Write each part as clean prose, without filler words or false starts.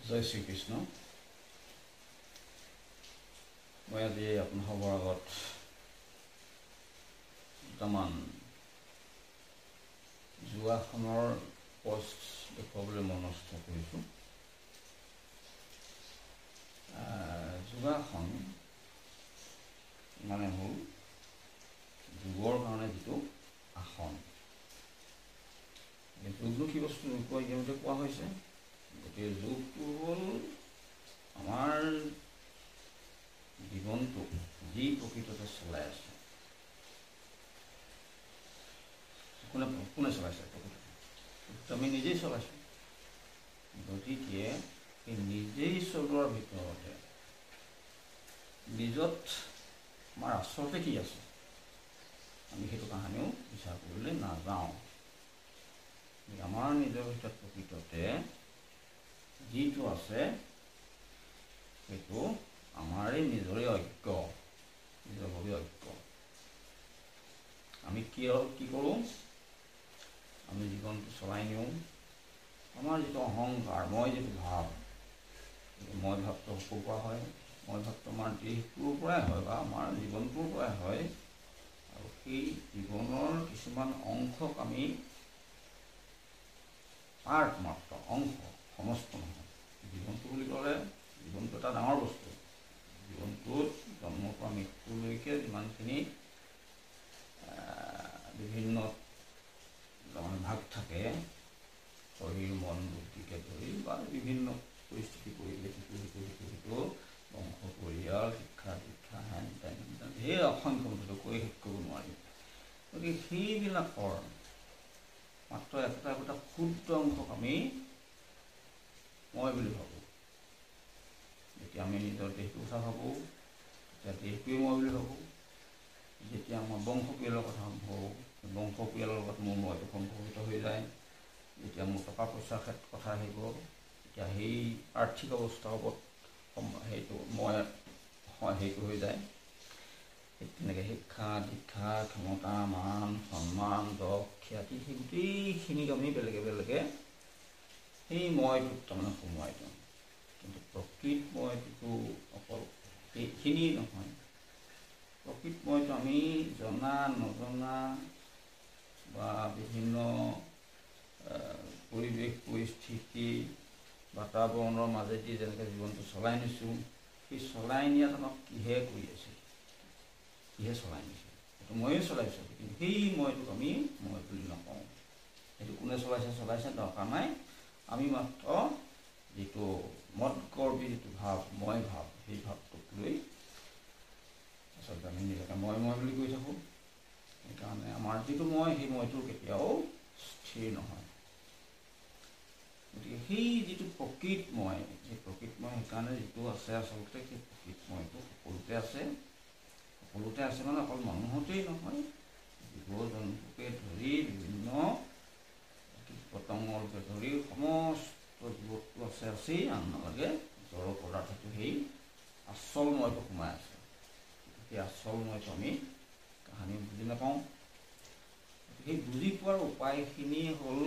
জয় শ্ৰীকৃষ্ণ। মই আজি আপোনালোকৰ আগত দুটামান যোগাসনৰ পোষ্ট দেখুৱাবলৈ মনস্থ কৰিছোঁ। যোগাসন মানে হ'ল যোগৰ কাৰণে যিটো আসন। যোগটো কি বস্তু ইতিমধ্যে কোৱা হৈছে। গতিকে যোগটো হ'ল আমাৰ জীৱনটো যি প্ৰকৃততে চলাই আছে। কোনে চলাইছে? প্ৰকৃততে আমি নিজেই চলাইছোঁ। গতিকে এই নিজেই চলোৱাৰ ভিতৰতে নিজত আমাৰ আচলতে কি আছে আমি সেইটো কাহানিও বিচাৰ কৰিবলৈ নাযাওঁ। আমাৰ নিজৰ ভিতৰত প্ৰকৃততে যিটো আছে সেইটো আমাৰে নিজৰে ঐক্য, নিজৰভাৱে ঐক্য। আমি কি কৰোঁ? আমি জীৱনটো চলাই নিওঁ। আমাৰ যিটো অহংকাৰ, মই যিটো ভাৱ, মই ভাৱটো ক'ৰ পৰা হয়? মই ভাৱটো আমাৰ দেহটোৰ পৰাই হয় বা আমাৰ জীৱনটোৰ পৰাই হয়। আৰু সেই জীৱনৰ কিছুমান অংশক আমি পাৰ্ট মাত্ৰ, অংশ, সমস্ত নহয়। জীৱনটো বুলি ক'লে জীৱনটো এটা ডাঙৰ বস্তু। জীৱনটোত জন্মৰ পৰা মৃত্যুলৈকে যিমানখিনি বিভিন্ন ভাগ থাকে, শৰীৰ, মন, বুদ্ধিকে ধৰি বা বিভিন্ন পৰিস্থিতি পৰিৱেশ সিটো বংশ, পৰিয়াল, শিক্ষা দীক্ষা, হেন তেন সেই অসংখ্য বস্তু কৈ শেষ কৰিব নোৱাৰি। গতিকে সেইবিলাকৰ মাত্ৰ একোটা একোটা ক্ষুদ্ৰ অংশক আমি মই বুলি ভাবোঁ। যেতিয়া আমি নিজৰ দেহটোৰ কথা ভাবোঁ তেতিয়া দেহটোৱে মই বুলি ভাবোঁ। যেতিয়া আমাৰ বংশ পৰিয়ালৰ কথা ভাবোঁ, বংশ পৰিয়ালৰ লগত মোৰ মইটো সম্পৰ্কিত হৈ যায়। যেতিয়া মোৰ টকা পইচাৰ ক্ষেত্ৰত কথা আহিব তেতিয়া সেই আৰ্থিক অৱস্থাৰ ওপৰত সেইটো মই সেইটো হৈ যায়। তেনেকৈ শিক্ষা দীক্ষা, ক্ষমতা, মান, সন্মান, যশ, খ্যাতি সেই গোটেইখিনিক আমি বেলেগে বেলেগে সেই মইটোত তাৰমানে সোমোৱাই দিওঁ। কিন্তু প্ৰকৃত মইটো অকল সেইখিনিয়ে নহয়। প্ৰকৃত মইটো আমি জনা নজনা বা বিভিন্ন পৰিৱেশ পৰিস্থিতি বাতাবৰণৰ মাজেদি যেনেকৈ জীৱনটো চলাই নিছোঁ, সেই চলাই নিয়াত আমাক কিহে কৰি আছে, কিহে চলাই নিছে? সেইটো ময়ে চলাইছোঁ। কিন্তু সেই মইটোক আমি মই বুলি নকওঁ। সেইটো কোনে চলাইছে দৰকাৰ নাই। আমি মাত্ৰ যিটো মদগৰ্বী যিটো ভাৱ, মই ভাৱ, সেই ভাৱটোক লৈ আচলতে আমি নিজকে মই বুলি কৈ থাকোঁ। সেইকাৰণে আমাৰ যিটো মই, সেই মইটোৰ কেতিয়াও স্থিৰ নহয়। গতিকে সেই যিটো প্ৰকৃত মই, সেই প্ৰকৃত মই সেইকাৰণে যিটো আছে আচলতে সেই প্ৰকৃত মইটো সকলোতে আছে। সকলোতে আছে মানে অকল মানুহতেই নহয়, জীৱ জন্তুকে ধৰি বিভিন্ন কীট পতংগকে ধৰি সমস্ত জীৱটো আছেই। আন নালাগে জড় পদাৰ্থটো সেই আচল মইটো সোমাই আছে। সেই আচল মইটো আমি কাহানি বুজি নাপাওঁ। সেই বুজি পোৱাৰ উপায়খিনি হ'ল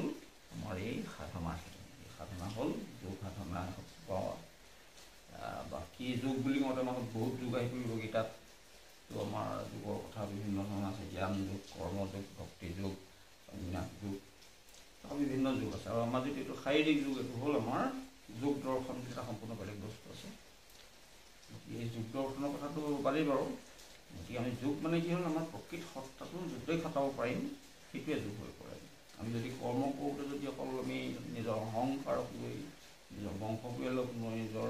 আমাৰ এই সাধনাখিনি। এই সাধনা হ'ল যোগ সাধনা বা কি যোগ বুলি কওঁতে আমাক বহুত যোগ আহি পৰিব গীতাত। তো আমাৰ যোগৰ কথা বিভিন্ন ধৰণৰ আছে। জ্ঞান যোগ, কৰ্মযোগ, ভক্তি যোগ, সন্ন্যাস যোগ, বিভিন্ন যোগ আছে। আৰু আমাৰ যিটো এইটো শাৰীৰিক যোগ, এইটো হ'ল আমাৰ যোগ দৰ্শন এটা সম্পূৰ্ণ বেলেগ বস্তু আছে। এই যোগ দৰ্শনৰ কথাটো পাৰি বাৰু। গতিকে আমি যোগ মানে কি হ'ল আমাৰ প্ৰকৃত সত্তাটো য'তেই খটাব পাৰিম সেইটোৱে যোগ হৈ পৰে। আমি যদি কৰ্ম কৰোঁতে যদি অকল আমি নিজৰ অহংকাৰক লৈ, নিজৰ বংশ পৰিয়ালক লৈ, নিজৰ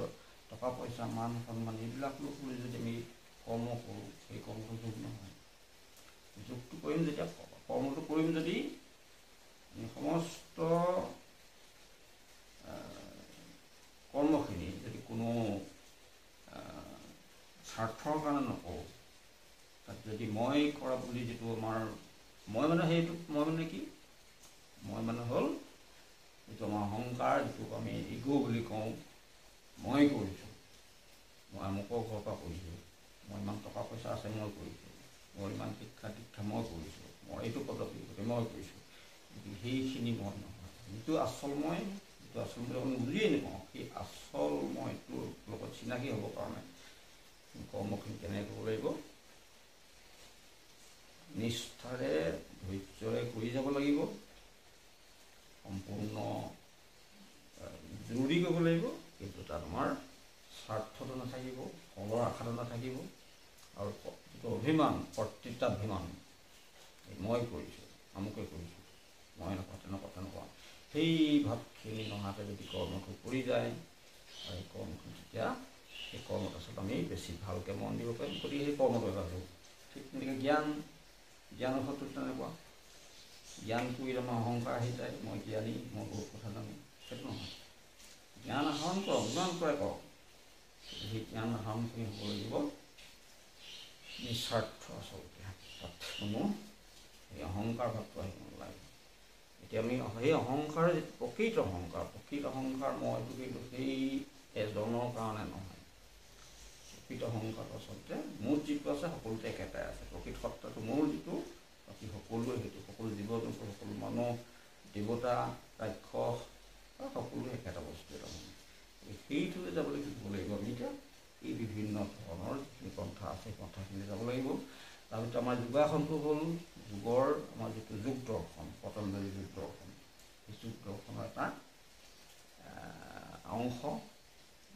টকা পইচা, মান সন্মান এইবিলাক লৈ যদি আমি কৰ্ম কৰোঁ, সেই কৰ্মটো যোগ নহয়। যোগটো কৰিম যেতিয়া, কৰ্মটো কৰিম যদি আমি সমস্ত কৰ্মখিনি যদি কোনো স্বাৰ্থৰ কাৰণে নকৰোঁ, তাত যদি মই কৰা বুলি যিটো আমাৰ মই মানে সেইটো মই মানে কি? মই মানে হ'ল যিটো আমাৰ অহংকাৰ, যিটোক আমি ইগ' বুলি কওঁ। মই কৰিছোঁ, মই আমুকৰ ঘৰৰ পৰা কৰিছোঁ, মই ইমান টকা পইচা আছে মই কৰিছোঁ, মোৰ ইমান শিক্ষা দীক্ষা মই কৰিছোঁ, মই এইটো পদবী মই কৰিছোঁ। গতিকে সেইখিনি মই নহয়। যিটো আচল মই, যিটো আচল বুলি আমি বুজিয়েই নাপাওঁ। সেই আচল মইটোৰ লগত চিনাকি হ'ব কাৰণে কৰ্মখিনি কেনেকৈ কৰিব লাগিব, নিষ্ঠাৰে ধৈৰ্যৰে কৰি যাব লাগিব, সম্পূৰ্ণ জৰুৰী কৰিব লাগিব, কিন্তু তাত আমাৰ স্বাৰ্থটো নাথাকিব, ফলৰ আশাটো নাথাকিব, আৰু যিটো অভিমান, কৰ্তৃত্বাভিমান, মই কৰিছোঁ, আমুকে কৰিছোঁ, মই নকওঁ তেনেকুৱা সেই ভাৱখিনি নোহোৱাকৈ যদি কৰ্মটো কৰি যায়, আৰু সেই কৰ্মখিনি তেতিয়া সেই কৰ্মত আচলতে আমি বেছি ভালকৈ মন দিব পাৰিম, গতিকে সেই কৰ্মটো এটা হ'ব। ঠিক তেনেকৈ জ্ঞানৰ ক্ষেত্ৰত তেনেকুৱা। জ্ঞান কৰিলে আমাৰ অহংকাৰ আহি যায়, মই জ্ঞানী, মই বহুত কথা জানো, সেইটো নহয়। জ্ঞান আহৰণ কৰক, যিমান পাৰে কৰক, সেই জ্ঞান আহৰণখিনি হ'ব লাগিব নিস্বাৰ্থ আচলতে, তাত কোনো সেই অহংকাৰ ভাৱটো আহিব নালাগে। এতিয়া আমি সেই অহংকাৰ, যিটো প্ৰকৃত অহংকাৰ মইটো কিন্তু সেই এজনৰ কাৰণে নহয়। প্ৰকৃত অহংকাৰটো আচলতে মোৰ যিটো আছে সকলোতে একেটাই আছে। প্ৰকৃত সত্তাটো মোৰ যিটো, বাকী সকলোৱে সেইটো, সকলো জীৱ জন্তু, সকলো মানুহ, দেৱতা, ৰাক্ষস, সকলোৱে একেটা বস্তু এটা মানে। সেইটোলৈ যাবলৈ শিকিব লাগিব আমি এতিয়া। এই বিভিন্ন ধৰণৰ যিখিনি পন্থা আছে সেই পন্থাখিনি যাব লাগিব। তাৰপিছত আমাৰ যোগাসনটো হ'ল যোগৰ আমাৰ যিটো যোগ দৰ্শন, পতঞ্জলি যোগ দৰ্শন, সেই যোগ দৰ্শনৰ এটা অংশ।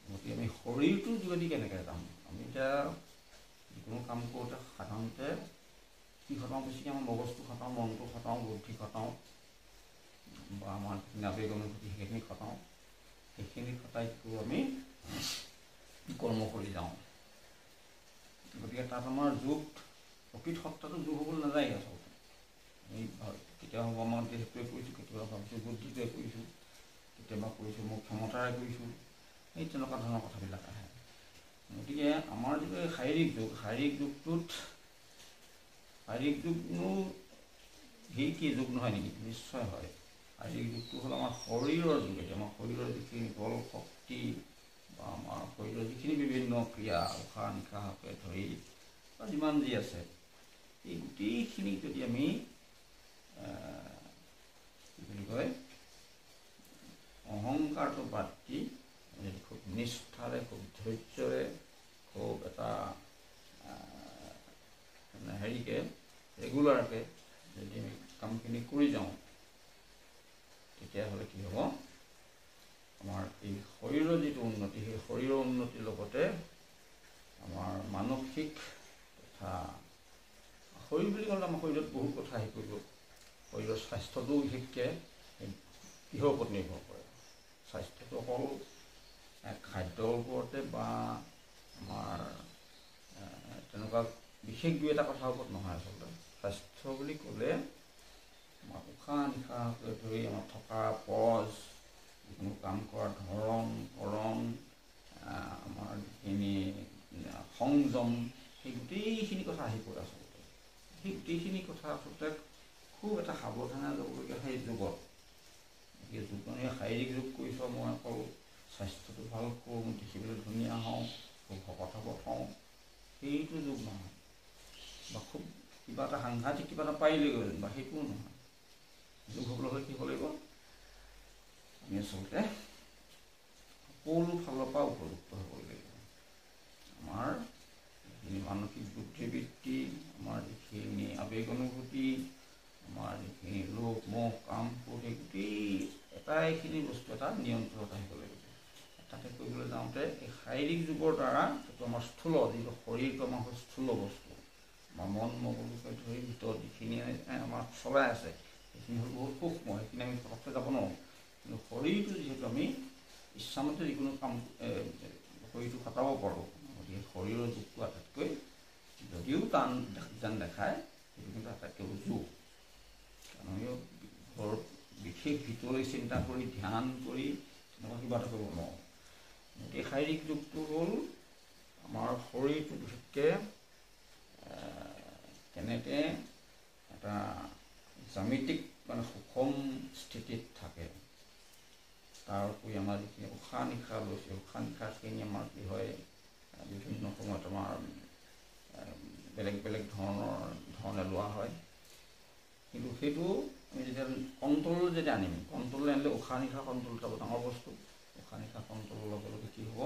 গতিকে আমি শৰীৰটোৰ যোগেদি কেনেকৈ যাম, আমি এতিয়া যিকোনো কাম কৰোঁতে সাধাৰণতে কি খটাওঁ, বেছিকৈ আমাৰ মগজটো খটাওঁ, মনটো খটাওঁ, বুদ্ধি খটাওঁ, বা আমাৰ যিখিনি আবেগ অনুভূতি সেইখিনি খটাওঁ। সেইখিনি খটাইটো আমি কৰ্ম কৰি যাওঁ। গতিকে তাত আমাৰ যোগ, প্ৰকৃত সত্তাটো যোগ হ'বলৈ নাযায় আচলতে। আমি কেতিয়াবা হ'ব আমাৰ দেহটোৱে কৰিছোঁ, কেতিয়াবা ভাবিছোঁ বুদ্ধিটোৱে কৰিছোঁ, কেতিয়াবা কৰিছোঁ মোৰ ক্ষমতাৰে কৰিছোঁ, সেই তেনেকুৱা ধৰণৰ কথাবিলাক আহে। গতিকে আমাৰ যিটো শাৰীৰিক যোগটোত শাৰীৰিক যোগনো সেই কি যোগ নহয় নেকি? নিশ্চয় হয়। শাৰীৰিক যোগটো হ'ল আমাৰ শৰীৰৰ যোগেদি, আমাৰ শৰীৰৰ যিখিনি বল শক্তি, বা আমাৰ শৰীৰৰ যিখিনি বিভিন্ন ক্ৰিয়া, উশাহ নিশাহকে ধৰি বা যিমান যি আছে, এই গোটেইখিনি যদি আমি কি বুলি কয়, অহংকাৰটো বাদ দি খুব নিষ্ঠাৰে, খুব ধৈৰ্যৰে, খুব এটা হেৰিকে ৰেগুলাৰকে যদি আমি কামখিনি কৰি যাওঁ, তেতিয়াহ'লে কি হ'ব, আমাৰ এই শৰীৰৰ যিটো উন্নতি, সেই শৰীৰৰ উন্নতিৰ লগতে আমাৰ মানসিক তথা শৰীৰ বুলি ক'লে আমাৰ শৰীৰত বহুত কথা আহি পৰিব। শৰীৰৰ স্বাস্থ্যটো বিশেষকৈ কিহৰ ওপৰত নিৰ্ভৰ কৰে। স্বাস্থ্যটো অকল খাদ্যৰ ওপৰতে বা আমাৰ তেনেকুৱা বিশেষ দুই এটা কথাৰ ওপৰত নহয়। আচলতে স্বাস্থ্য বুলি ক'লে আমাৰ উশাহ নিশাহকে ধৰি আমাৰ থকা পজ, যিকোনো কাম কৰাৰ ধৰণ কৰণ, আমাৰ যিখিনি সংযম, সেই গোটেইখিনি কথা আহি পৰে আচলতে। সেই গোটেইখিনি কথা আচলতে খুব এটা সাৱধানে যাবলগীয়া সেই যুগত। গতিকে যোগনে শাৰীৰিক যোগ কৰিছোঁ, মই অকল স্বাস্থ্যটো ভাল কৰোঁ, দেখিবলৈ ধুনীয়া হওঁ, খুব শকত হ'ব থওঁ, সেইটো যোগ নহয়। বা খুব কিবা এটা সাংঘাতিক কিবা এটা পাৰিলেগৈ বা সেইটোও নহয়। যোগ হ'বলৈ হ'লে কি হ'ব লাগিব, আমি আচলতে সকলো ফালৰ পৰা উপযুক্ত হ'ব লাগিব। আমাৰ যিখিনি মানসিক বুদ্ধিবৃত্তি, আমাৰ যিখিনি আবেগ অনুভূতি, আমাৰ যিখিনি লোভ মোহ কাম ক্ৰোধ, গোটেই এটাইখিনি বস্তু এটা নিয়ন্ত্ৰণত আহিব লাগিব। তাতে কৰিবলৈ যাওঁতে এই শাৰীৰিক যোগৰ দ্বাৰা যিটো আমাৰ স্থূল, যিটো শৰীৰটো আমাৰ স্থূল বস্তু, আমাৰ মন মগজুকে ধৰি ভিতৰত যিখিনি আমাৰ চলাই আছে, সেইখিনি হ'ল বহুত সূক্ষ্ম, সেইখিনি আমি পটককৈ যাব নোৱাৰোঁ। কিন্তু শৰীৰটো যিহেতু আমি ইচ্ছামতে যিকোনো কাম শৰীৰটো খটাব পাৰোঁ, গতিকে শৰীৰৰ যোগটো আটাইতকৈ যদিও টান যেন দেখায়, সেইটো কিন্তু আটাইতকৈ যোগ। কাৰণ আমি বৰ বিশেষ ভিতৰলৈ চিন্তা কৰি ধ্যান কৰি তেনেকুৱা কিবা এটা কৰিব নোৱাৰোঁ। গতিকে শাৰীৰিক যোগটো হ'ল আমাৰ শৰীৰটো বিশেষকৈ কেনেকৈ এটা জ্যামিতিক মানে সুষম স্থিতিত থাকে। তাৰ উপৰি আমাৰ যিখিনি উশাহ নিশাহ লৈছে, উশাহ নিশাহখিনি আমাৰ কি হয়, বিভিন্ন সময়ত আমাৰ বেলেগ বেলেগ ধৰণে লোৱা হয়। কিন্তু সেইটো আমি যেতিয়া কণ্ট্ৰল যেতিয়া আনিম, কণ্ট্ৰল আনিলে উশাহ নিশাহ কণ্ট্ৰল এটা ডাঙৰ বস্তু। উশাহ নিশাহ কণ্ট্ৰলৰ লগে লগে কি হ'ব,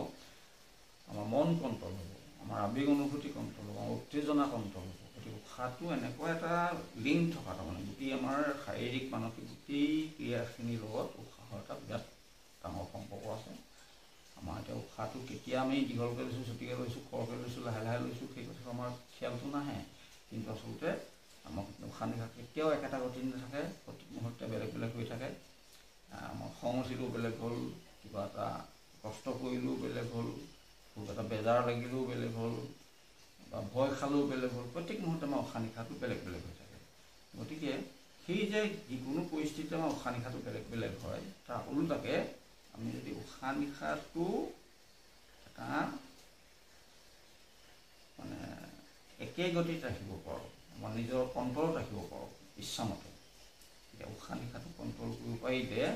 আমাৰ মন কণ্ট্ৰল হ'ব, আমাৰ আৱেগ অনুভূতি কণ্ট্ৰল হ'ব, আমাৰ উত্তেজনা কণ্ট্ৰল হ'ব। গতিকে উশাহটো এনেকুৱা এটা লিংক থকা, তাৰমানে গোটেই আমাৰ শাৰীৰিক মানসিক গোটেই ক্ৰিয়াখিনিৰ লগত উশাহৰ এটা বিৰাট ডাঙৰ সম্পৰ্ক আছে। আমাৰ এতিয়া উশাহটো কেতিয়া আমি দীঘলকৈ লৈছোঁ, চুটিকৈ লৈছোঁ, খৰকৈ লৈছোঁ, লাহে লাহে লৈছোঁ, সেই কথাটো আমাৰ খেয়ালটো নাহে। কিন্তু আচলতে আমাক উশাহ নিশাহ কেতিয়াও একেটা গতি নাথাকে, প্ৰতি মুহূৰ্তে বেলেগ বেলেগ হৈ থাকে। আমাৰ খং উঠিলেও বেলেগ হ'ল, কিবা এটা কষ্ট কৰিলেও বেলেগ হ'ল, খুব এটা বেজাৰ লাগিলেও বেলেগ হ'ল, বা ভয় খালেও বেলেগ হ'ল। প্ৰত্যেক মুহূৰ্তে আমাৰ উশাহ নিশাহটো বেলেগ বেলেগ হৈ থাকে। গতিকে সেই যে যিকোনো পৰিস্থিতিতে আমাৰ উশাহ নিশাহটো বেলেগ বেলেগ হয়, তাৰ ওলোটাকে আমি যদি উশাহ নিশাহটো এটা মানে একেই গতিত ৰাখিব পাৰোঁ, আমাৰ নিজৰ কণ্ট্ৰলত ৰাখিব পাৰোঁ ইচ্ছামতে, এতিয়া উশাহ নিশাহটো কণ্ট্ৰল কৰিব পাৰিলে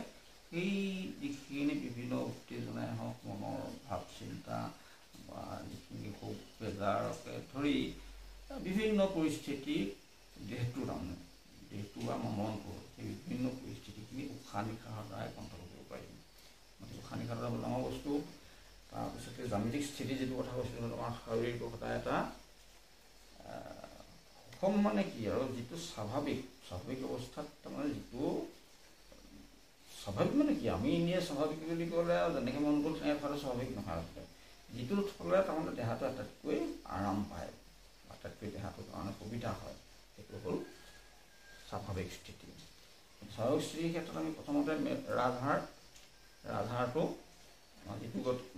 সেই যিখিনি বিভিন্ন উত্তেজনাই হওক, মনৰ ভাৱ চিন্তা বা যিখিনি খুব বেজাৰকে ধৰি বিভিন্ন পৰিস্থিতি, দেহটো তাৰমানে দেহটো বা আমাৰ মনটো, সেই বিভিন্ন পৰিস্থিতিখিনি উশাহ নিশাহৰ দ্বাৰাই কণ্ট্ৰল কৰিব পাৰিম। গতিকে উশাহ নিশাহটো এটা ডাঙৰ বস্তু। তাৰপিছতে জ্যামিতিক স্থিতি যিটো কথা কৈছিলোঁ, আমাৰ শাৰীৰিকতা এটা সুষম মানে কি আৰু, যিটো স্বাভাৱিক অৱস্থাত তাৰমানে যিটো স্বাভাৱিক মানে কি, আমি এনেই স্বাভাৱিক বুলি ক'লে যেনেকৈ মন গ'ল তেনেকৈ খোৱাটো স্বাভাৱিক নহয়। আচলতে যিটো থ'লে তাৰমানে দেহাটো আটাইতকৈ আৰাম পায়, আটাইতকৈ দেহাটোৰ কাৰণে সুবিধা হয়, সেইটো হ'ল স্বাভাৱিক স্থিতি। স্বাভাৱিক স্থিতিৰ ক্ষেত্ৰত আমি প্ৰথমতে ৰাজহাড়টো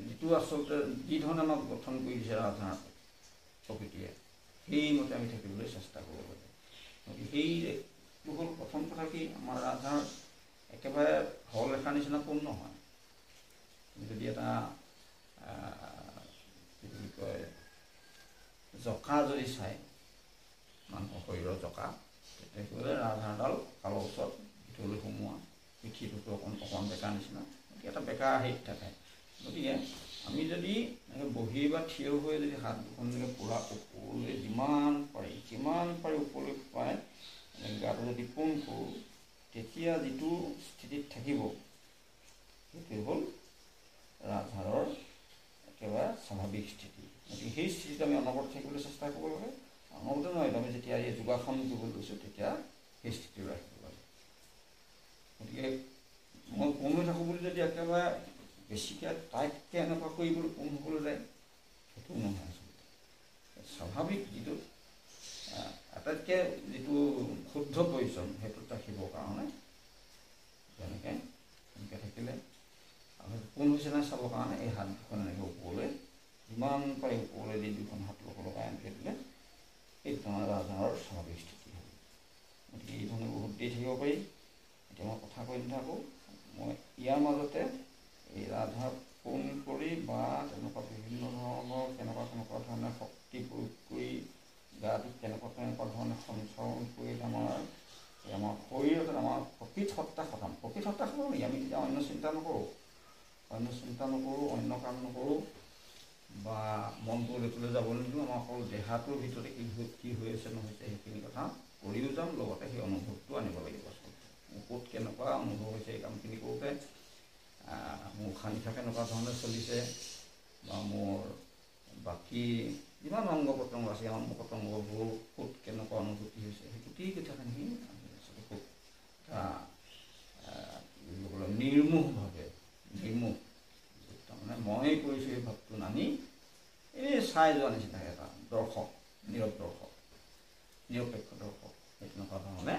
যিটো আচলতে যি ধৰণে আমাক গঠন কৰি দিছে ৰাজহাড়টো প্ৰকৃতিয়ে, সেইমতে আমি থাকিবলৈ চেষ্টা কৰিব লাগে। গতিকে সেইটো হ'ল প্ৰথম কথা কি, আমাৰ ৰাজহাড় একেবাৰে সৰলৰেখাৰ নিচিনা পোন নহয়। যদি এটা কি বুলি কয় জকা যদি চাই, মানুহৰ শৰীৰৰ জকা, তেতিয়াহ'লে ৰাজহাড়ডাল কঁকালৰ ওচৰত ভিতৰলৈ সোমোৱা, পিঠিটোতো অকণমান বেকা নিচিনা, গতিকে এটা বেকা হেৰিত থাকে। গতিকে আমি যদি বহি বা থিয় হৈ যদি হাত দুখন পূৰা ওপৰলৈ যিমান পাৰি ওপৰলৈ পাই গাটো যদি পোন কৰোঁ, তেতিয়া যিটো স্থিতিত থাকিব সেইটো হ'ল ৰাজহাড়ৰ একেবাৰে স্বাভাৱিক স্থিতি। গতিকে সেই স্থিতিত আমি অনবৰত থাকিবলৈ চেষ্টা কৰিব লাগে। অনবৰতে নহয়, আমি যেতিয়া এই যোগাসন কৰিবলৈ লৈছোঁ তেতিয়া সেই স্থিতি ৰাখিব লাগে। গতিকে মই পোন হৈ থাকোঁ বুলি যদি একেবাৰে বেছিকৈ টাইটকৈ এনেকুৱা কৰিবলৈ পোন হ'বলৈ যায়, সেইটো নহয়। আচলতে স্বাভাৱিক যিটো আটাইতকৈ যিটো শুদ্ধ পৰিশ্ৰম, সেইটোত ৰাখিবৰ কাৰণে তেনেকৈ থাকিলে আৰু পোন হৈছে নাই চাবৰ কাৰণে এই হাত দুখন এনেকৈ ওপৰলৈ যিমান পাৰি ওপৰলৈ দি দুখন হাত লগাই এনেকৈ দিলে এই ধৰণৰ ৰাজহাড়ৰ স্বাভাৱিক স্থিতি হ'ব। গতিকে এই ধৰণে বহুত দেৰি থাকিব পাৰি। এতিয়া মই কথা কৈ নাথাকোঁ, মই ইয়াৰ মাজতে এই ৰাজহাড় পোন কৰি বা তেনেকুৱা বিভিন্ন ধৰণৰ কেনেকুৱা ধৰণে শক্তি প্ৰয়োগ কৰি গাটোত কেনেকুৱা ধৰণে সঞ্চালন কৰি আমাৰ শৰীৰত আমাৰ প্ৰকৃত সত্তা খটাম নেকি, আমি তেতিয়া অন্য চিন্তা নকৰোঁ, অন্য কাম নকৰোঁ বা মনটো লেটলৈ যাব নিদিওঁ। আমাৰ অকল দেহাটোৰ ভিতৰতে কি হৈ আছে নহৈছে সেইখিনি কথা কৰিও যাম, লগতে সেই অনুভৱটো আনিব লাগিব। আচলতে মোৰ ক'ত কেনেকুৱা অনুভৱ হৈছে এই কামখিনি কৰোঁতে, মোৰ উশাহ নিশাহ কেনেকুৱা ধৰণে চলিছে, বা মোৰ বাকী যিমান অংগ প্ৰত্যংগ আছে অংগ প্ৰত্যংগবোৰ ক'ত কেনেকুৱা অনুভূতি হৈছে, সেই গোটেই কথাখিনি আচলতে খুব এটা নিৰ্মোহভাৱে তাৰমানে মই কৰিছোঁ এই ভাৱটো নানি এই চাই যোৱা নিচিনাকৈ এটা দৰ্শক, নিৰপেক্ষ দৰ্শক, সেই তেনেকুৱা ধৰণে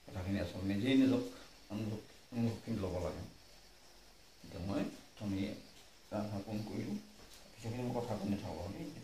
কথাখিনি আচলতে নিজেই নিজক অনুভৱখিনি ল'ব লাগে। এতিয়া মই প্ৰথমে ৰাজহাড় পোন কৰিলোঁ, পিছৰখিনি মই কথা কৈ নাথাকোঁ দেই।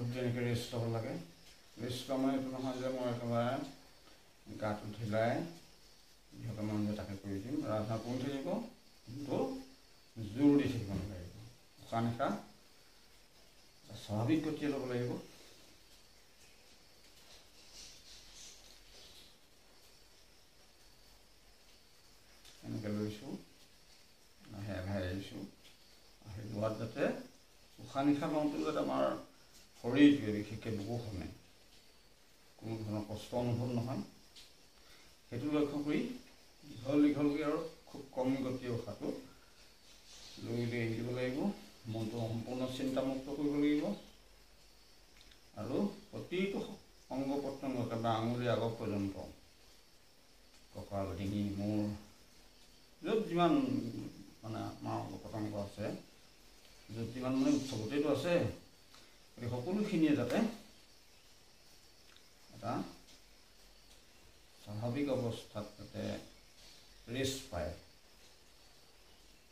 তেনেকৈ ৰেষ্ট ল'ব লাগে। ৰেষ্ট লোৱা মানে এইটো নহয় যে মই একেবাৰে গাটো ঢিলাই যিহেতু মন যায় তাকে কৰি দিম। ৰাজহাড় কৰি থাকিব, কিন্তু জোৰ দি থাকিব নালাগিব। উশাহ নিশাহ স্বাভাৱিক গতিয়ে ল'ব লাগিব। এনেকৈ লৈছোঁ, লাহে লাহে এৰিছোঁ। সেই লোৱাত যাতে উশাহ নিশাহ লওঁতে যাতে আমাৰ শৰীৰটোৱে বিশেষকৈ বুকুখনে কোনো ধৰণৰ কষ্ট অনুভৱ নহয়, সেইটো লক্ষ্য কৰি দীঘলকৈ আৰু খুব কম গতিয়ে উশাহটো লৈ এৰি দিব লাগিব। মনটো সম্পূৰ্ণ চিন্তামুক্ত কৰিব লাগিব আৰু প্ৰতিটো অংগ প্ৰত্যংগ একেবাৰে আঙুলি আগৰ পৰ্যন্ত, কঁকাল, ডিঙি, মূৰ, য'ত যিমান মানে আমাৰ অংগ প্ৰত্যংগ আছে, য'ত যিমান মানে চবতেতো আছে, গতিকে সকলোখিনিয়ে যাতে এটা স্বাভাৱিক অৱস্থাত যাতে ৰেষ্ট পায়,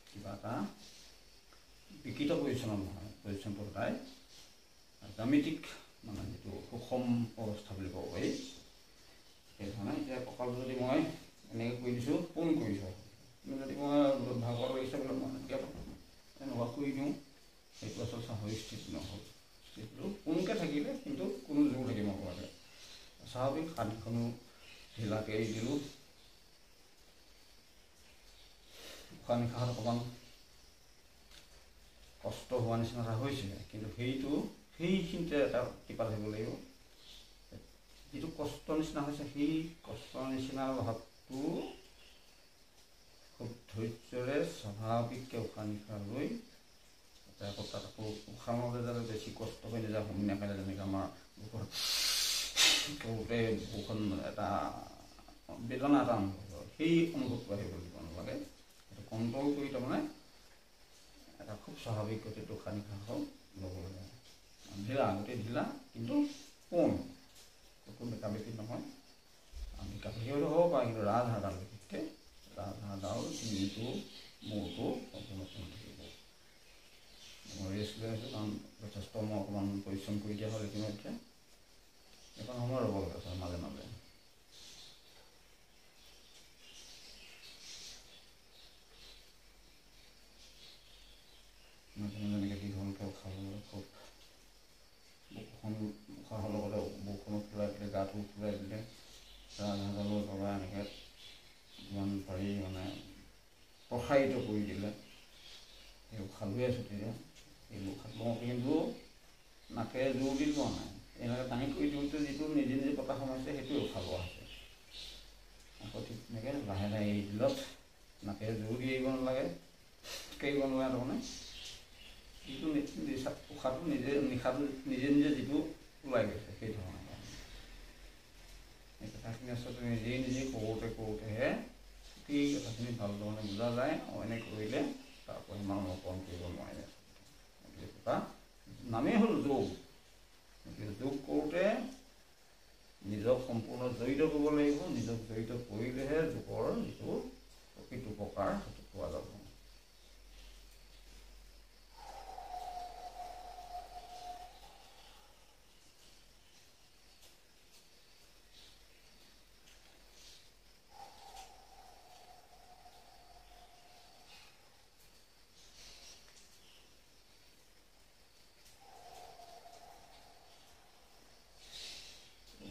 কিবা এটা বিকৃত পৰিচ্ছন্ন নহয়, পৰিচ্ছন্নটো সদায় জ্যামিতিক মানে যিটো সুষম অৱস্থা বুলি ক'ব পাৰি, সেইধৰণে এতিয়া কঁকাল যদি মই এনেকৈ কৰি দিছোঁ, পোন কৰিছোঁ, কিন্তু যদি মই ভাগৰ লাগিছে বোলে মই এনেকুৱা কৰি দিওঁ, সেইটো আচলতে স্বাভাৱিক স্থিতি নহ'ল। স্থিতিটো পোনকৈ থাকিলে, কিন্তু কোনো জোৰ থাকিব নোৱাৰে। স্বাভাৱিক হাতখনো ঢিলাকৈ এৰি দিলোঁ। উশাহ নিশাহত অকণমান কষ্ট হোৱা নিচিনা এটা হৈছিলে, কিন্তু সেইখিনিতে এটা টিপা থাকিব লাগিব। যিটো কষ্ট নিচিনা হৈছে, সেই কষ্টৰ নিচিনা ভাৱটো খুব ধৈৰ্যৰে স্বাভাৱিককৈ উশাহ নিশাহ লৈ আকৌ তাত আকৌ উশাহ লওঁতে যাতে বেছি কষ্ট হৈ নাযায়, হুমি নাখালে যেনেকৈ আমাৰ বুকুত কৰোঁতে বুকুখন এটা বেদনা এটা অনুভৱ হয়, সেই অনুভৱটো আহিব দিব নালাগে। সেইটো কণ্ট্ৰল কৰি তাৰমানে এটা খুব স্বাভাৱিক গতিত উশাহ নিশাহ ল'ব লাগে। ঢিলা, গোটেই ঢিলা, কিন্তু পোন, ক'তো বেকাবেকি নহয়। বেকাবেকি হ'লেও হ'ব পাৰে, কিন্তু ৰাজহাড়ডাল বিশেষকৈ ৰাজহাড়ডাল, ডিঙিটো, মূৰটো সম্পূৰ্ণ পোন থাকিব। মই ৰেষ্ট লৈ আছোঁ, কাৰণ যথেষ্ট মই অকণমান পৰিশ্ৰম কৰি দিয়া হ'ল ইতিমধ্যে। এইকণ সময় ৰ'ব লাগে ছাৰ, মাজে মাজে যেনেকৈ দীঘলকৈ উশাহ ল'লে খুব বুকুখন উশাহৰ লগতে বুকুখনো ফুৰাই দিলে, গাটো ফুৰাই দিলে, ৰাজহাড়ডালৰ পৰা এনেকৈ যিমান পাৰি মানে প্ৰসাৰিত কৰি দিলে। সেই উশাহ লৈ আছোঁ তেতিয়া, সেই উশাহ লওঁতে কিন্তু নাকেৰে জোৰ দি লোৱা নাই, এনেকৈ টানি কৰি দিওঁতে যিটো নিজে নিজে বতাহ সোমাইছে, সেইটোৱে উশাহ লোৱা হৈছে। আকৌ ঠিক তেনেকৈ লাহে লাহে এৰি দিলত নাকেৰে জোৰ দি এৰিব নালাগে, এৰিব নালাগে তাৰমানে যিটো উশাহটো নিশাটো নিজে নিজে যিটো ওলাই গৈছে, সেই ধৰণৰ এই কথাখিনি আচলতে নিজেই কৰোঁতেহে সেই কথাখিনি ভাল ধৰণে বুজা যায়। আৰু এনে কৰিলে তাৰ পৰিমাণ অনুকৰণ কৰিব নোৱাৰে। এটা নামেই হ'ল যোগ। যোগ কৰোঁতে নিজক সম্পূৰ্ণ জড়িত কৰিব লাগিব। নিজক জড়িত কৰিলেহে যোগৰ যিটো প্ৰকৃত উপকাৰ সেইটো পোৱা যাব।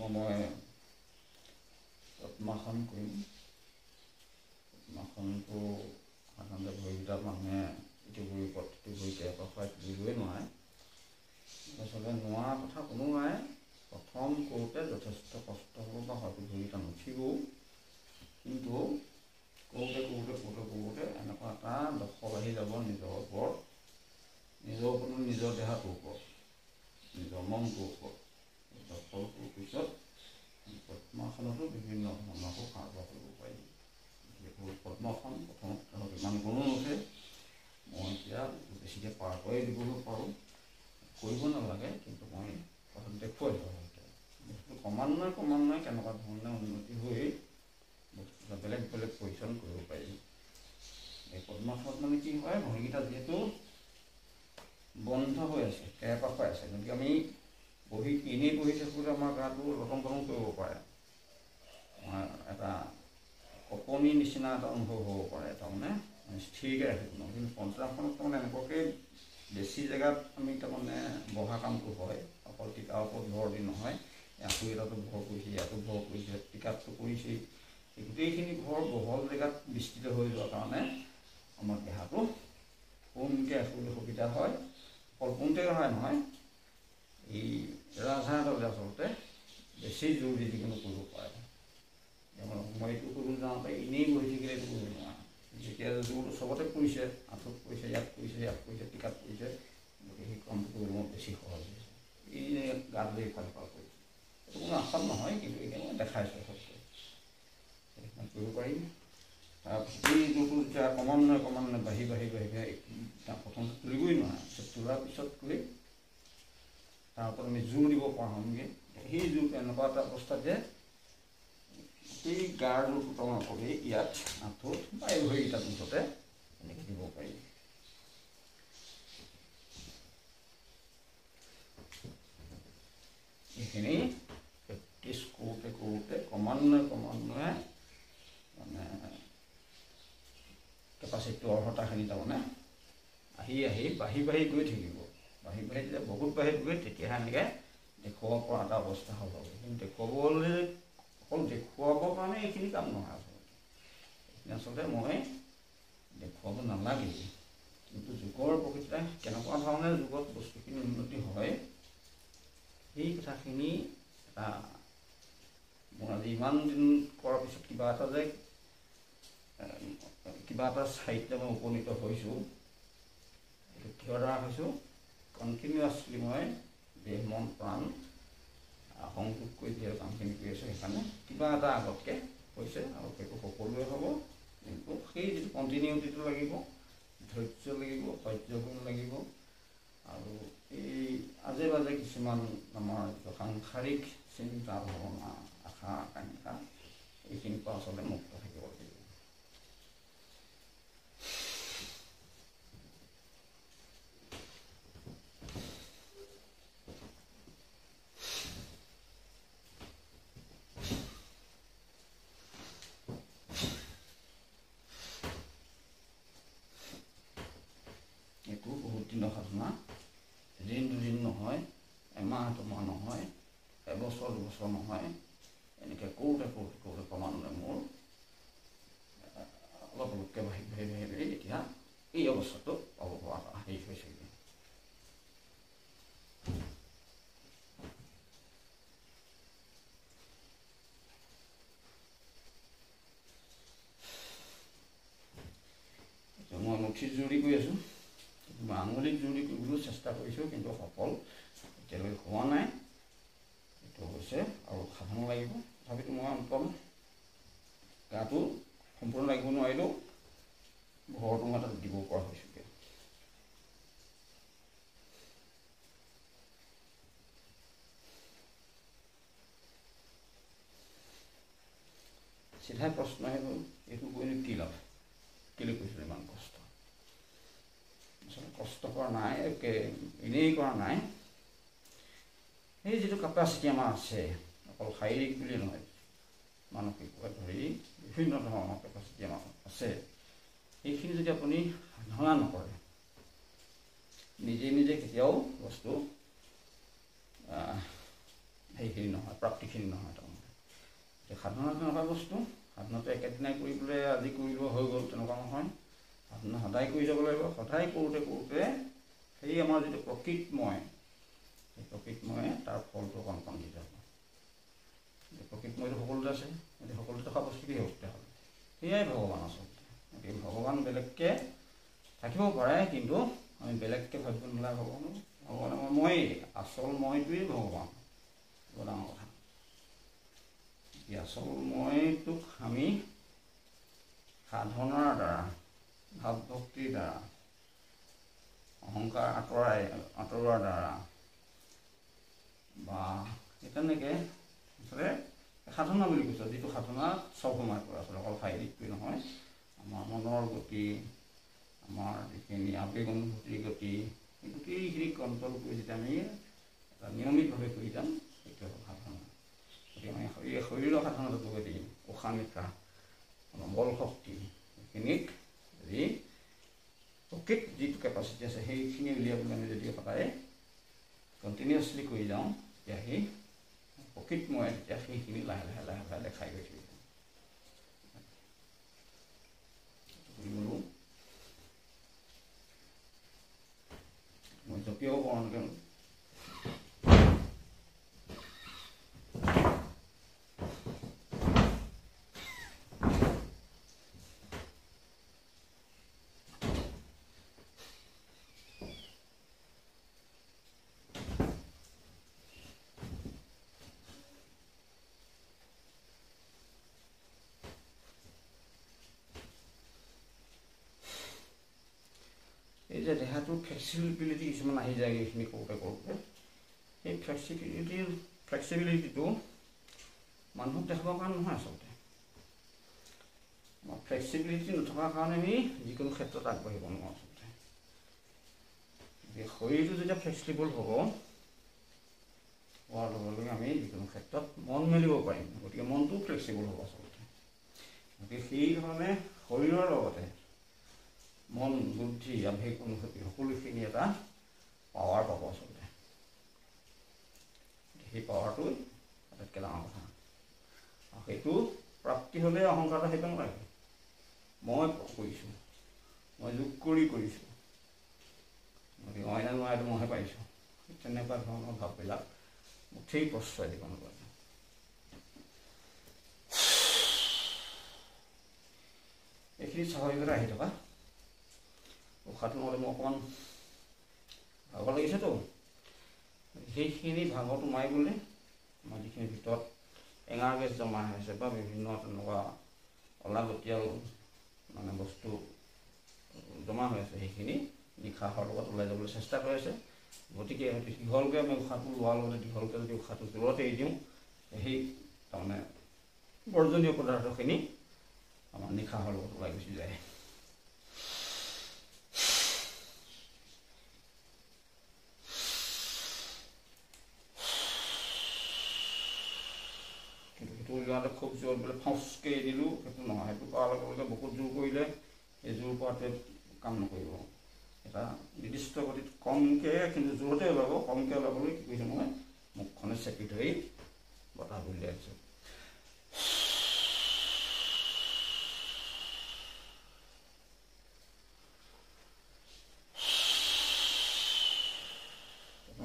মই পদ্মাসন কৰিম। পদ্মাসনটো সাধাৰণতে ভৰিকেইটা মানুহে ইটো ভৰিৰ ওপৰত ইটো ভৰিতে এপাক তুলিবই নোৱাৰে। আচলতে নোৱাৰা কথা কোনো নাই। প্ৰথম কৰোঁতে যথেষ্ট কষ্ট হ'ব বা হয়তো ভৰিকেইটা নুঠিবও, কিন্তু কৰোঁতে এনেকুৱা এটা দখল আহি যাব নিজৰ ওপৰত, নিজৰ দেহাটোৰ ওপৰত, নিজৰ মনটোৰ ওপৰত। দখলটোৰ পিছত পদ্মাসনতো বিভিন্ন ধৰণৰ কাৰ্য কৰিব পাৰি। পদ্মাসন প্ৰথমত ইমান কোনো নুঠে, মই এতিয়া বেছিকৈ পাৰ কৰি দিবলৈ পাৰোঁ, কৰিব নালাগে, কিন্তু মই কথাটো দেখুৱাই দিওঁ। বস্তুটো ক্ৰমান্বয়ে কেনেকুৱা ধৰণে উন্নতি হৈ বস্তুটো বেলেগ বেলেগ পজিশ্যন কৰিব পাৰি। এই পদ্মাসনত মানে কি হয়, ভৰিকেইটা যিহেতু বন্ধ হৈ আছে, কেৰেপা হৈ আছে, গতিকে আমি এনেই বহি থাকোঁতে আমাৰ গাটো লটন পটন কৰিব পাৰে, আমাৰ এটা কঁপনি নিচিনা এটা অনুভৱ হ'ব পাৰে, তাৰমানে স্থিৰকৈ ৰাখিব নোৱাৰোঁ। কিন্তু পঞ্চাসনত তাৰমানে এনেকুৱাকৈ বেছি জেগাত আমি তাৰমানে বহা কামটো হয়, অকল টিকাৰ ওপৰত ভৰ দি নহয়, আঁঠু এটাতো ভৰ কৰিছে, ইয়াতো ভৰ কৰিছে, টিকাতটো কৰিছেই, গোটেইখিনি ভৰ বহল জেগাত বিস্তৃত হৈ যোৱাৰ কাৰণে আমাৰ দেহাটো পোনকৈ ৰাখিবলৈ সুবিধা হয়। অকল পোনকৈ নহয়, এই ৰাজহাড়ডালে আচলতে বেছি জোৰ দি যিকোনো কৰিব পাৰে। মই এইটো কৰিব যাওঁতে এনেই বহি থাকিলে এইটো কৰিব নোৱাৰে, যেতিয়া জোৰ চবতে পৰিছে, আঁঠুত পৰিছে, ইয়াত পৰিছে, টিকাত পৰিছে, গতিকে সেই কামটো কৰিবলৈ মোৰ বেছি সহজ হৈছে। এই গাত লৈ ইফাল সিফাল কৰিছে, এইটো কোনো আসন নহয়, কিন্তু এতিয়া মই দেখাইছোঁ সবকৈ সেইখন কৰিব পাৰিম। তাৰপিছত এই জোৰটো যেতিয়া ক্ৰমান্বয়ে বাঢ়ি প্ৰথম তুলিবই নোৱাৰে, তোলাৰ পিছত তুলি তাৰ ওপৰত আমি জোৰ দিব পৰা হ'মগৈ। সেই জোৰটো এনেকুৱা এটা অৱস্থাত যে সেই গাৰ জোৰটো তলন কৰি ইয়াত আঁঠুত বা এই ভৰিকেইটাত মুঠতে এনেকৈ দিব পাৰি। এইখিনি প্ৰেক্টিছ কৰোঁতে ক্ৰমান্বয়ে মানে কেপাচিটিটো অৰ্হতাখিনি তাৰমানে আহি বাঢ়ি গৈ থাকিব। বাঢ়ি যেতিয়া বহুত বাঢ়ি গৈ তেতিয়াহে এনেকৈ দেখুৱাব পৰা এটা অৱস্থা হ'ব। কিন্তু দেখুৱাবলৈ অকল দেখুৱাবৰ কাৰণে এইখিনি কাম নহয়, আচলতে মই দেখুৱাব নালাগেই। কিন্তু যোগৰ প্ৰকৃততে কেনেকুৱা ধৰণে যোগত বস্তুখিনি উন্নতি হয় সেই কথাখিনি মোৰ আজি ইমান দিন কৰাৰ পিছত কিবা এটা চাহিত্য মই উপনীত হৈছোঁ। এইটো কিহৰ দ্বাৰা হৈছোঁ? কণ্টিনিউৱাছলি মই দেহ মন প্ৰাণ সংযোগ কৰি দিয়া কামখিনি কৰি আছোঁ, সেইকাৰণে কিবা এটা আগতকৈ হৈছে আৰু সেইটো সকলোৱে হ'ব। কিন্তু সেই যিটো কণ্টিনিউটিটো লাগিব, ধৈৰ্য লাগিব, সহ্যগুণ লাগিব, আৰু এই আজে বাজে কিছুমান আমাৰ সাংসাৰিক চিন্তা ভাৱনা আশা আকাংক্ষা এইখিনিৰ পৰা আচলতে মুক্ত থাকিব লাগিব। এইটো বহুত দিনৰ সাধনা, এদিন দুদিন নহয়, এমাহ দুমাহ নহয়, এবছৰ দুবছৰ নহয়, এনেকৈ কৰোঁতে ক্ৰমান্বয়ে মোৰ অলপকৈ বাঢ়ি এতিয়া এই অৱস্থাটো পাব পৰা হেৰি হৈছেগৈ। মই মুঠিত জোৰ দি কৰি আছোঁ, মই আঙুলিত জোৰ দি কৰিবলৈও চেষ্টা কৰিছোঁ, কিন্তু সফল এতিয়ালৈকে হোৱা নাই। এইটো হৈছে আৰু সাধন লাগিব। তথাপিতো মই অন্তত গাটো সম্পূৰ্ণ লাগিব নোৱাৰিলেও ঘৰটো মই তাত দিব পৰা হৈছোঁগৈ। চিধাই প্ৰশ্ন আহিব, এইটো কৰিলে কি লাভ? কেলৈ কৰিছিলোঁ ইমান কষ্ট? আচলতে কষ্ট কৰা নাই, এনেই কৰা নাই। সেই যিটো কেপাচিটি আমাৰ আছে, অকল শাৰীৰিক বুলিয়ে নহয়, মানসিকভাৱে ধৰি বিভিন্ন ধৰণৰ কেপাচিটি আমাৰ আছে, সেইখিনি যদি আপুনি সাধনা নকৰে, নিজে কেতিয়াও বস্তু সেইখিনি নহয়, প্ৰাপ্তিখিনি নহয়। তাৰমানে সাধনা তেনেকুৱা বস্তু, সাধনাটো একেদিনাই কৰিবলৈ আজি কৰিলোঁ হৈ গ'ল তেনেকুৱা নহয়। সাধনা সদায় কৰি যাব লাগিব। সদায় কৰোঁতে সেই আমাৰ যিটো প্ৰকৃতময়, সেই প্ৰকৃতময়ে তাৰ ফলটো অকণ দি যাব। প্ৰকৃতময়টো সকলোতে আছে, গতিকে সকলোতে থকা বস্তু কি হ'ব তেতিয়াহ'লে? সেয়াই ভগৱান আচলতে। গতিকে ভগৱান বেলেগকৈ থাকিব পাৰে, কিন্তু আমি বেলেগকৈ ভাবিব নালাগে। ভগৱানে ময়েই, আচল মইটোৱেই ভগৱান। বৰ ডাঙৰ কথা। এই আচল মইটোক আমি সাধনাৰ দ্বাৰা, ভাৱ ভক্তিৰ দ্বাৰা, অহংকাৰ আঁতৰোৱাৰ দ্বাৰা বা তেনেকৈ আচলতে সাধনা বুলি কৈছোঁ, যিটো সাধনা চব সময় কৰে আচলতে, অকল শাৰীৰিকটোৱে নহয়, আমাৰ মনৰ গতি, আমাৰ যিখিনি আবেগ অনুভূতিৰ গতি, এই গোটেইখিনি কণ্ট্ৰল কৰি যেতিয়া আমি নিয়মিতভাৱে কৰি যাম, সেইটো হ'ল সাধনা। গতিকে আমি শৰীৰৰ সাধনাৰ যোগেদি উশাহ নিশাহ, বল শক্তি এইখিনিক যদি প্ৰকৃত যিটো কেপাচিটি আছে সেইখিনি উলিয়াবলৈ আমি যদি সদায় কণ্টিনিউৱাছলি কৰি যাওঁ, তেতিয়া সেই প্ৰকৃত মই তেতিয়া সেইখিনি লাহে লাহে লাহে লাহে দেখাই গৈ থাকিব। মই জপিয়াও কৰোঁ এনেকৈ। এই যে দেহাটোৰ ফ্লেক্সিবিলিটি কিছুমান আহি যায় এইখিনি কৰোঁতে কৰোঁতে, সেই ফ্লেক্সিবিলিটিটো মানুহক দেখাবৰ কাৰণে নহয় আচলতে। ফ্লেক্সিবিলিটি নথকাৰ কাৰণে আমি যিকোনো ক্ষেত্ৰত আগবাঢ়িব নোৱাৰোঁ আচলতে। শৰীৰটো যেতিয়া ফ্লেক্সিবল হ'ব, হোৱাৰ লগে লগে আমি যিকোনো ক্ষেত্ৰত মন মেলিব পাৰিম। গতিকে মনটোও ফ্লেক্সিবল হ'ব আচলতে। গতিকে সেইধৰণে শৰীৰৰ লগতে মন, বুদ্ধি, আৱেগ, অনুভূতি সকলোখিনি এটা পাৱাৰ পাব আচলতে। সেই পাৱাৰটো আটাইতকৈ ডাঙৰ কথা। আৰু সেইটো প্ৰাপ্তি হ'লে অহংকাৰটো সেইটো নালাগে। মই কৰিছোঁ, মই যোগ কৰি কৰিছোঁ, গতিকে অইনে নোৱাৰেতো মইহে পাৰিছোঁ, তেনেকুৱা ধৰণৰ ভাৱবিলাক মুঠেই প্ৰশ্ৰয় দিব নালাগে। এইখিনি স্বাভাৱিকতে আহি থকা। উশাহটো নহ'লে মোৰ অকণমান ভাগৰ লাগিছেতো, সেইখিনি ভাগৰটো মাৰিবলৈ আমাৰ যিখিনি ভিতৰত এঙাৰ গেছ জমা হৈছে বা বিভিন্ন তেনেকুৱা অলাগতিয়াল মানে বস্তু জমা হৈ আছে, সেইখিনি নিশাহৰ লগত ওলাই যাবলৈ চেষ্টা কৰি আছে। গতিকে দীঘলকৈ আমি উশাহটো লোৱাৰ লগতে দীঘলকৈ যদি উশাহটো জোৰত এৰি দিওঁ, সেই তাৰমানে বৰ্জনীয় পদাৰ্থখিনি আমাৰ নিশাহৰ লগত ওলাই গুচি যায়। সেইটো উলিয়াওঁতে খুব জোৰ বোলে ফচকৈ এৰি দিলোঁ, সেইটো নহয়। সেইটো কৰাৰ লগে লগে বহুত জোৰ কৰিলে এই জোৰ কৰাটোৱে কাম নকৰিব। এটা নিৰ্দিষ্ট গতিত কমকৈ কিন্তু জোৰতে ওলাব। কমকৈ ওলাবলৈ কি কৰিছোঁ, মই মুখখনে চেপি ধৰি বতাহটো উলিয়াই দিছোঁ।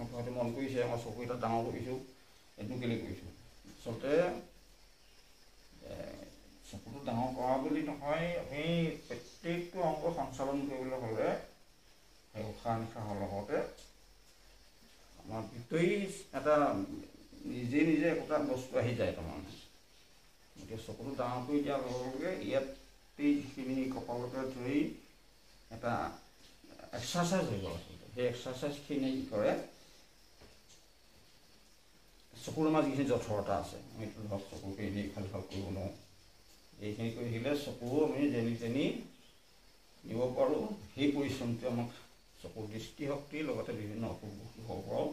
হয়তো মন কৰিছে মই চকু এটা ডাঙৰ কৰিছোঁ, এইটো কেলৈ কৰিছোঁ। আচলতে চকুটো ডাঙৰ কৰা বুলি নহয়, আমি প্ৰত্যেকটো অংগ সঞ্চালন কৰিবলৈ হ'লে সেই উশাহ নিশাহৰ লগতে আমাৰ ভিতৰি এটা নিজে নিজে একোটা বস্তু আহি যায় তাৰমানে। গতিকে চকুটো ডাঙৰ কৰি দিয়াৰ লগে লগে ইয়াতেই যিখিনি কপালতে ধৰি এটা এক্সাৰচাইজ হৈ গ'ল আচলতে। সেই এক্সাৰচাইজখিনি কি কৰে, চকুৰ আমাৰ যিখিনি জঠৰতা আছে, আমিতো ধৰক চকুকে এনেই ইফাল সিফাল কৰিব নোৱাৰোঁ, এইখিনি কৰি থাকিলে চকুও আমি যেনি তেনি নিব পাৰোঁ। সেই পৰিশ্ৰমটোৱে আমাক চকুৰ দৃষ্টিশক্তিৰ লগতে বিভিন্ন অসুখ বিসুখৰ পৰাও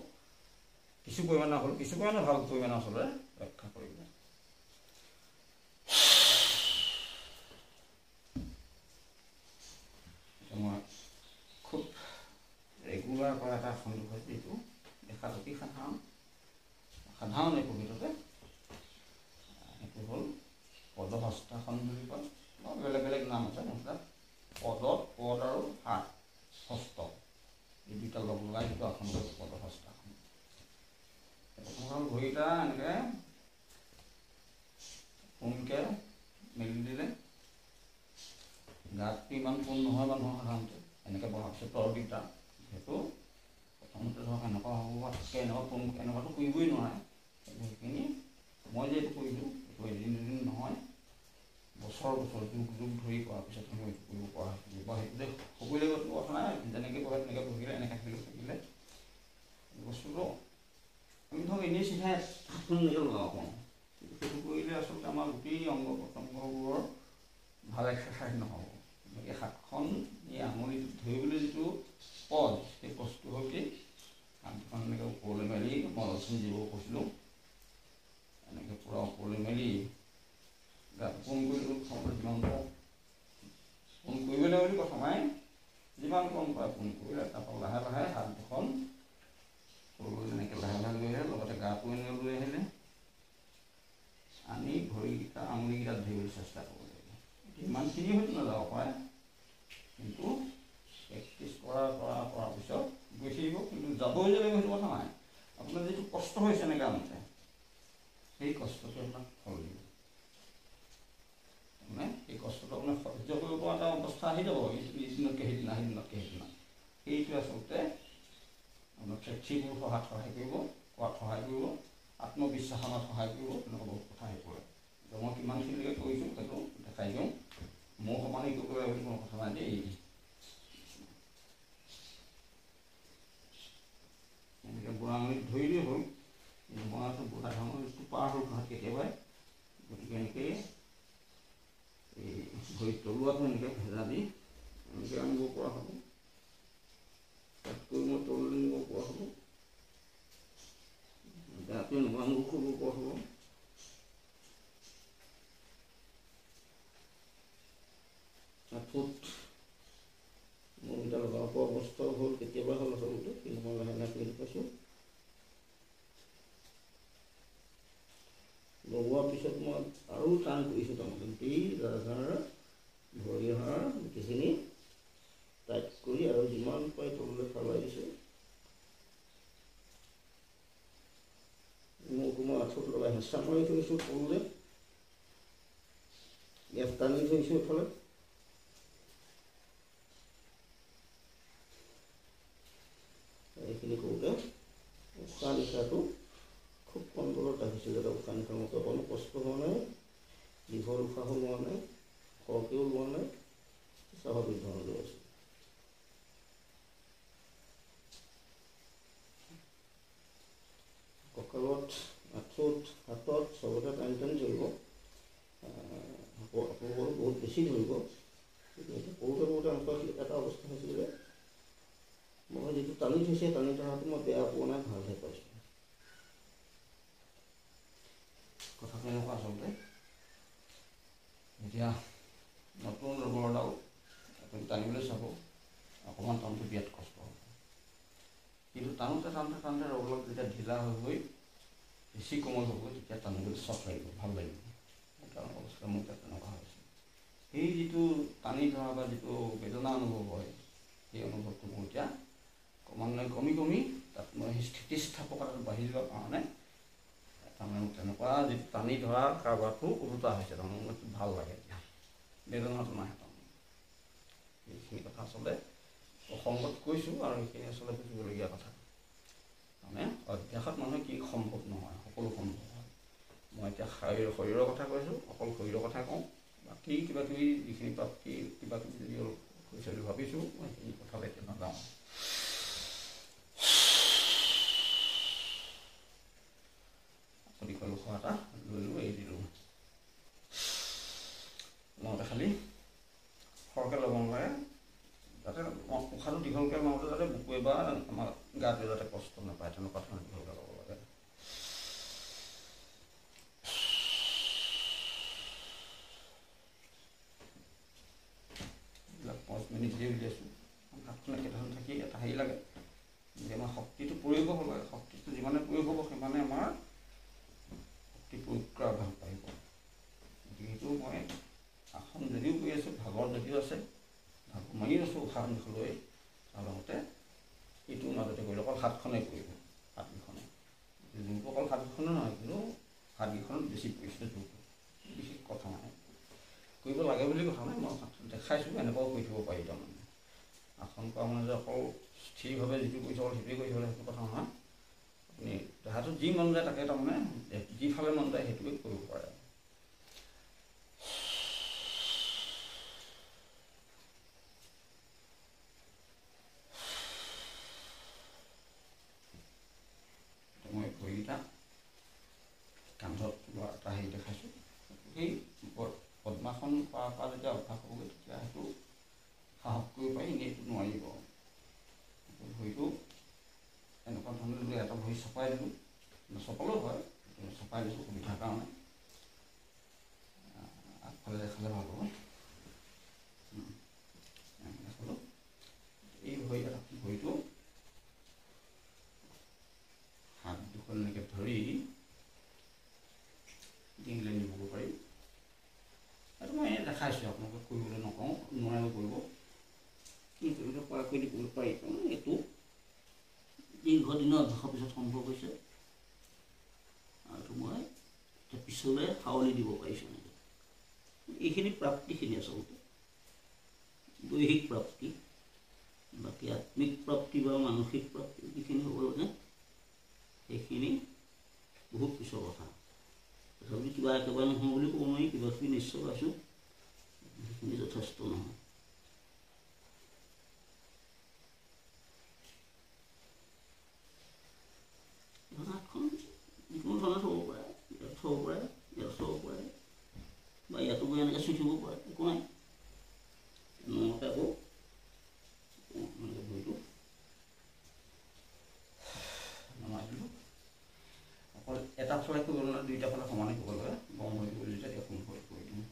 কিছু পৰিমাণে হ'ল, কিছু পৰিমাণে ভাল পৰিমাণে আচলতে ৰক্ষা কৰিব। মই খুব ৰেগুলাৰ কৰা এটা আসন দেখুৱাইছোঁ, এইটো দেখাত অতি সাধাৰণ এই প্ৰকৃততে। সেইটো হ'ল পদহস্তাসন বুলি কয়, বেলেগ বেলেগ নাম আছে মুঠতে। পদ আৰু হাত, হস্ত, এই দুটা লগ লগাই যিটো আসন হ'ল পদহস্তাসন। প্ৰথম ভৰিটা এনেকৈ পোনকৈ মেলি দিলে, গাটো ইমান পোন নহয় মানুহৰ সাধাৰণতে, এনেকৈ বহাৰ পিছত তলকেইটা যিহেতু প্ৰথমতে ধৰক এনেকুৱা হ'ব বা থাকে, এনেকুৱা পোন এনেকুৱাটো কৰিবই নোৱাৰে। সেইখিনি মই যে এইটো কৰিলোঁ, এইটো এদিন দুদিন নহয়, বছৰ বছৰ যুগ যুগ ধৰি কৰাৰ পিছত আমি এইটো কৰিব পৰা হৈছিলোঁ। বা সেইটো যে হ'বই লাগিব কথা নাই, যেনেকৈ পঢ়ে তেনেকৈ পঢ়িলে, এনেকৈ থাকিলে বস্তুটো আমি ধৰক এনেই চিধাই হাতখন নিজে লগাব পাৰোঁ। কিন্তু সেইটো কৰিলে আচলতে আমাৰ গোটেই অংগ প্ৰত্যংগবোৰৰ ভাল এক্সাৰচাইজ নহ'ব। গতিকে হাতখন এই আঙুলিটো ধৰিবলৈ যিটো পজ, সেই পজটো হ'ল কি, হাতখন এনেকৈ ওপৰলৈ মেলি মলচিন দিব কৈছিলোঁ। এনেকৈ পূৰা কৰি মেলি গাত পোন কৰি যিমান পাৰোঁ পোন কৰিবলৈ বুলি কথা নাই, যিমান কম পাৰে পোন কৰিলে তাৰপৰা লাহে লাহে হাত দুখন তললৈ এনেকৈ লাহে লাহে লৈ আহিলে, লগতে গাটো এনেকৈ লৈ আহিলে, আনি ভৰিকেইটা আঙুলিকেইটা ধৰিবলৈ চেষ্টা কৰিব লাগিব। ইমানখিনি হয়তো নাযাব পাৰে, কিন্তু প্ৰেক্টিছ কৰাৰ পিছত গৈ থাকিব। কিন্তু যাবই যে লাগিব সেইটো কথা নাই, আপোনাৰ যিটো কষ্ট হৈছে এনেকৈ আনোতে সেই কষ্টটো আপোনাক ফল দিব। তাৰমানে এই কষ্টটো আপোনাৰ সহ্য কৰিব পৰা এটা অৱস্থা আহি যাব, ইদিনতকৈ সেইদিনা, সেইদিনতকৈ সেইদিনা। সেইটোৱে আচলতে আপোনাক ফ্লেক্সিবল হোৱাত সহায় কৰিব, কৰাত সহায় কৰিব, আত্মবিশ্বাস অনাত সহায় কৰিব। তেনেকুৱা বহুত কথা আহি পৰে। মই কিমানখিনিলৈকে কৰিছোঁ সেইটো দেখাই দিওঁ। মোৰ সমানে কৰিব লাগে বুলি কোনো কথা নাই দেই। এনেকৈ বুঢ়া আঙুলিত ধৰিলেই হ'ল, কিন্তু মই বুঢ়া আঙুলিটো পাৰ হ'ল ঘৰত কেতিয়াবাই। গতিকে এনেকৈ এই ভৰিত তলুৱাটো এনেকৈ ভেজা দি এনেকৈ আনিব পৰা হ'ব, তাতকৈ মই তললৈ নিব পৰা হ'ব, গাটো এনেকুৱা আঙুল কৰিব পৰা হ'ব। আঁঠুত মূৰকেইটা লগাব পৰা অৱস্থাও হ'ল, কেতিয়াবা হ'ল আচলতে, কিন্তু মই লাহে লাহে কৰি পাইছোঁ। লগোৱাৰ পিছত মই আৰু টান কৰিছোঁ, তাৰমানে গোটেই ৰাজহাড় ভৰি হাড় গোটেইখিনি টাইট কৰি আৰু যিমান পাৰি তললৈ পেলাই দিছোঁ। মূৰটো মই আঁঠুত লগাই হেঁচা মাৰি থৈছোঁ, তললৈ ইয়াত টানি থৈছোঁ এইফালে। এইখিনি কৰোঁতে উশাহ নিশাহটো খুব কণ্ট্ৰলত ৰাখিছোঁ, যাতে উশাহ নিশাহ মতে অকণো কষ্ট হোৱা নাই, দীঘল উশাহো লোৱা নাই, সৰহকৈও লোৱা নাই, স্বাভাৱিক ধৰণে লৈ আছোঁ। কঁকালত, আঁঠুত, হাতত চবতে টানি টানি ধৰিব। আপোনালোকৰ বহুত বেছি ধৰিব। কৰোঁতে এনেকুৱা এটা অৱস্থা হৈছিল যে মই যিটো টানি থৈছে, টানি ধৰাটো মই বেয়া পোৱা নাই, ভালহে পাইছোঁ। কথাটো এনেকুৱা আচলতে, এতিয়া নতুন ৰবৰডাল আপুনি টানিবলৈ চাব, অকণমান টানোতে বিৰাট কষ্ট হ'ব, কিন্তু টানোতে টানোতে টানোতে ৰবৰডাল যেতিয়া ঢিলা হৈ বেছি কোমল হ'ব, তেতিয়া টানিবলৈ চখ লাগিব, ভাল লাগিব। কাৰণ অৱস্থা মোৰ তেনেকুৱা হৈছে। সেই যিটো টানি ধৰা বা যিটো বেদনা অনুভৱ হয়, সেই অনুভৱটো মোৰ এতিয়া ক্ৰমান্বয়ে কমি কমি তাত মই সেই স্থিতিস্থাপকতাটো বাঢ়ি যোৱাৰ কাৰণে তাৰমানে মোক তেনেকুৱা যিটো টানি ধৰা কাৰবাৰটো ওলোটা হৈছে, তাৰমানে মোৰ ভাল লাগে এতিয়া, বেদনাটো নাহে। তাৰমানে এইখিনি কথা আচলতে প্ৰসংগত কৈছোঁ, আৰু এইখিনি আচলতে বুজিবলগীয়া কথা। মানে অভ্যাসত মানুহে কি সম্ভৱ নহয়, সকলো সম্ভৱ হয়। মই এতিয়া শৰীৰৰ কথা কৈছোঁ, অকল শৰীৰৰ কথা কওঁ, বাকী কিবা কিবি যিখিনি প্ৰাপ্তি কিবা কিবি যদি হৈছে বুলি ভাবিছোঁ, মই সেইখিনি কথালৈ এতিয়া নাযাওঁ। দীঘল উশাহ এটা লৈ এৰি দিলোঁ। লওঁতে খালি সৰহকৈ ল'ব নালাগে, যাতে উশাহটো দীঘলকৈ লওঁতে যাতে বুকুৱে বা আমাৰ গাটোৱে যাতে কষ্ট নাপায়, তেনেকুৱা ধৰণে দীঘলকৈ ল'ব লাগে। এইবিলাক 5 মিনিট দিয়ে উলিয়াইছোঁ। হাতখন একেধৰণে থাকি এটা হেৰি লাগে, যে আমাৰ শক্তিটো প্ৰয়োগ হ'ব লাগে। শক্তিটো যিমানে প্ৰয়োগ হ'ব, সিমানে আমাৰ শক্তি প্ৰয়োগ কৰা অভ্যাস পাৰিব। গতিকে সেইটো মই আসন যদিও কৰি আছোঁ, ভাগৰ যদিও আছে, ভাগৰ মাৰি আছোঁ উশাহ নিশাহ লৈ, তাৰ লগতে এইটোৰ মাজতে কৰিলে অকল হাতখনে কৰিব, হাতকেইখনে জোৰটো অকল হাতকেইখনে নহয়, কিন্তু হাতকেইখনত বেছি পৰিছে জোৰটো, বিশেষ কথা নাই। কৰিব লাগে বুলি কথা নাই, মই দেখাইছোঁ এনেকুৱাও কৰি থ'ব পাৰি। তাৰমানে আসন কৰা মানে যে অকল স্থিৰভাৱে যিটো কৰি থ'ব সেইটোৱে কৰি থ'ব লাগে, সেইটো কথা নহয়। আপুনি দেহাটোত যি মন যায় তাকে তাৰমানে যিফালে মন যায় সেইটোৱে কৰিব পাৰে। মই ভৰিকেইটা কান্ধত লোৱা এটা হেৰি দেখাইছোঁ। সেই পদ্মাসন কৰাৰ পৰা যেতিয়া অভ্যাস হ'বগৈ, তেতিয়া সেইটো সাহস কৰিব পাৰি, এনেইটো নোৱাৰিব। ভৰিটো এনেকুৱা ধৰণে লৈ এটা ভৰি চপাই দিলোঁ, চপলো হয়, চপাই দিছোঁ সুবিধাৰ কাৰণে। আগফালে দেখালে ভাল হ'ব। দেখালোঁ এই ভৰিটো হাত দুখন এনেকৈ ধৰি ডিঙিলৈ নিব পাৰি। এইটো মই এনেই দেখাইছোঁ আপোনালোকক, কৰিবলৈ নকওঁ, নোৱাৰিও কৰিব, কি কৰিব পৰাকৈ দিব পাৰি। এইটো দীৰ্ঘদিনৰ অভ্যাসৰ পিছত সম্ভৱ হৈছে, আৰু মই পিছলৈ হাৱলি দিব পাৰিছোঁ। এইখিনি প্ৰাপ্তিখিনি আচলতে দৈহিক প্ৰাপ্তি, বাকী আত্মিক প্ৰাপ্তি বা মানসিক প্ৰাপ্তি যিখিনি হ'ব লাগে সেইখিনি বহুত পিছৰ কথা। তথাপি কিবা একেবাৰে নহয় বুলি ক'ব নোৱাৰি, কিবাকিবি নিশ্চয় পাইছোঁ, সেইখিনি যথেষ্ট নহয়। হাতখন যিকোনো ধৰণে থ'ব পাৰে, ইয়াত থ'ব পাৰে, ইয়াত থ'ব পাৰে, বা ইয়াতো গৈ এনেকৈ চুই থ'ব পাৰে, একো নাই। নমতে আকৌ এনেকৈ ভৰিটো নমাই দিলোঁ। অকল এটা ফালে কৰিব নালাগে, দুইটা ফালে সমানে কৰিব লাগে। গৰম হৈ গ'ল যেতিয়া ফোন কৰি দিওঁ।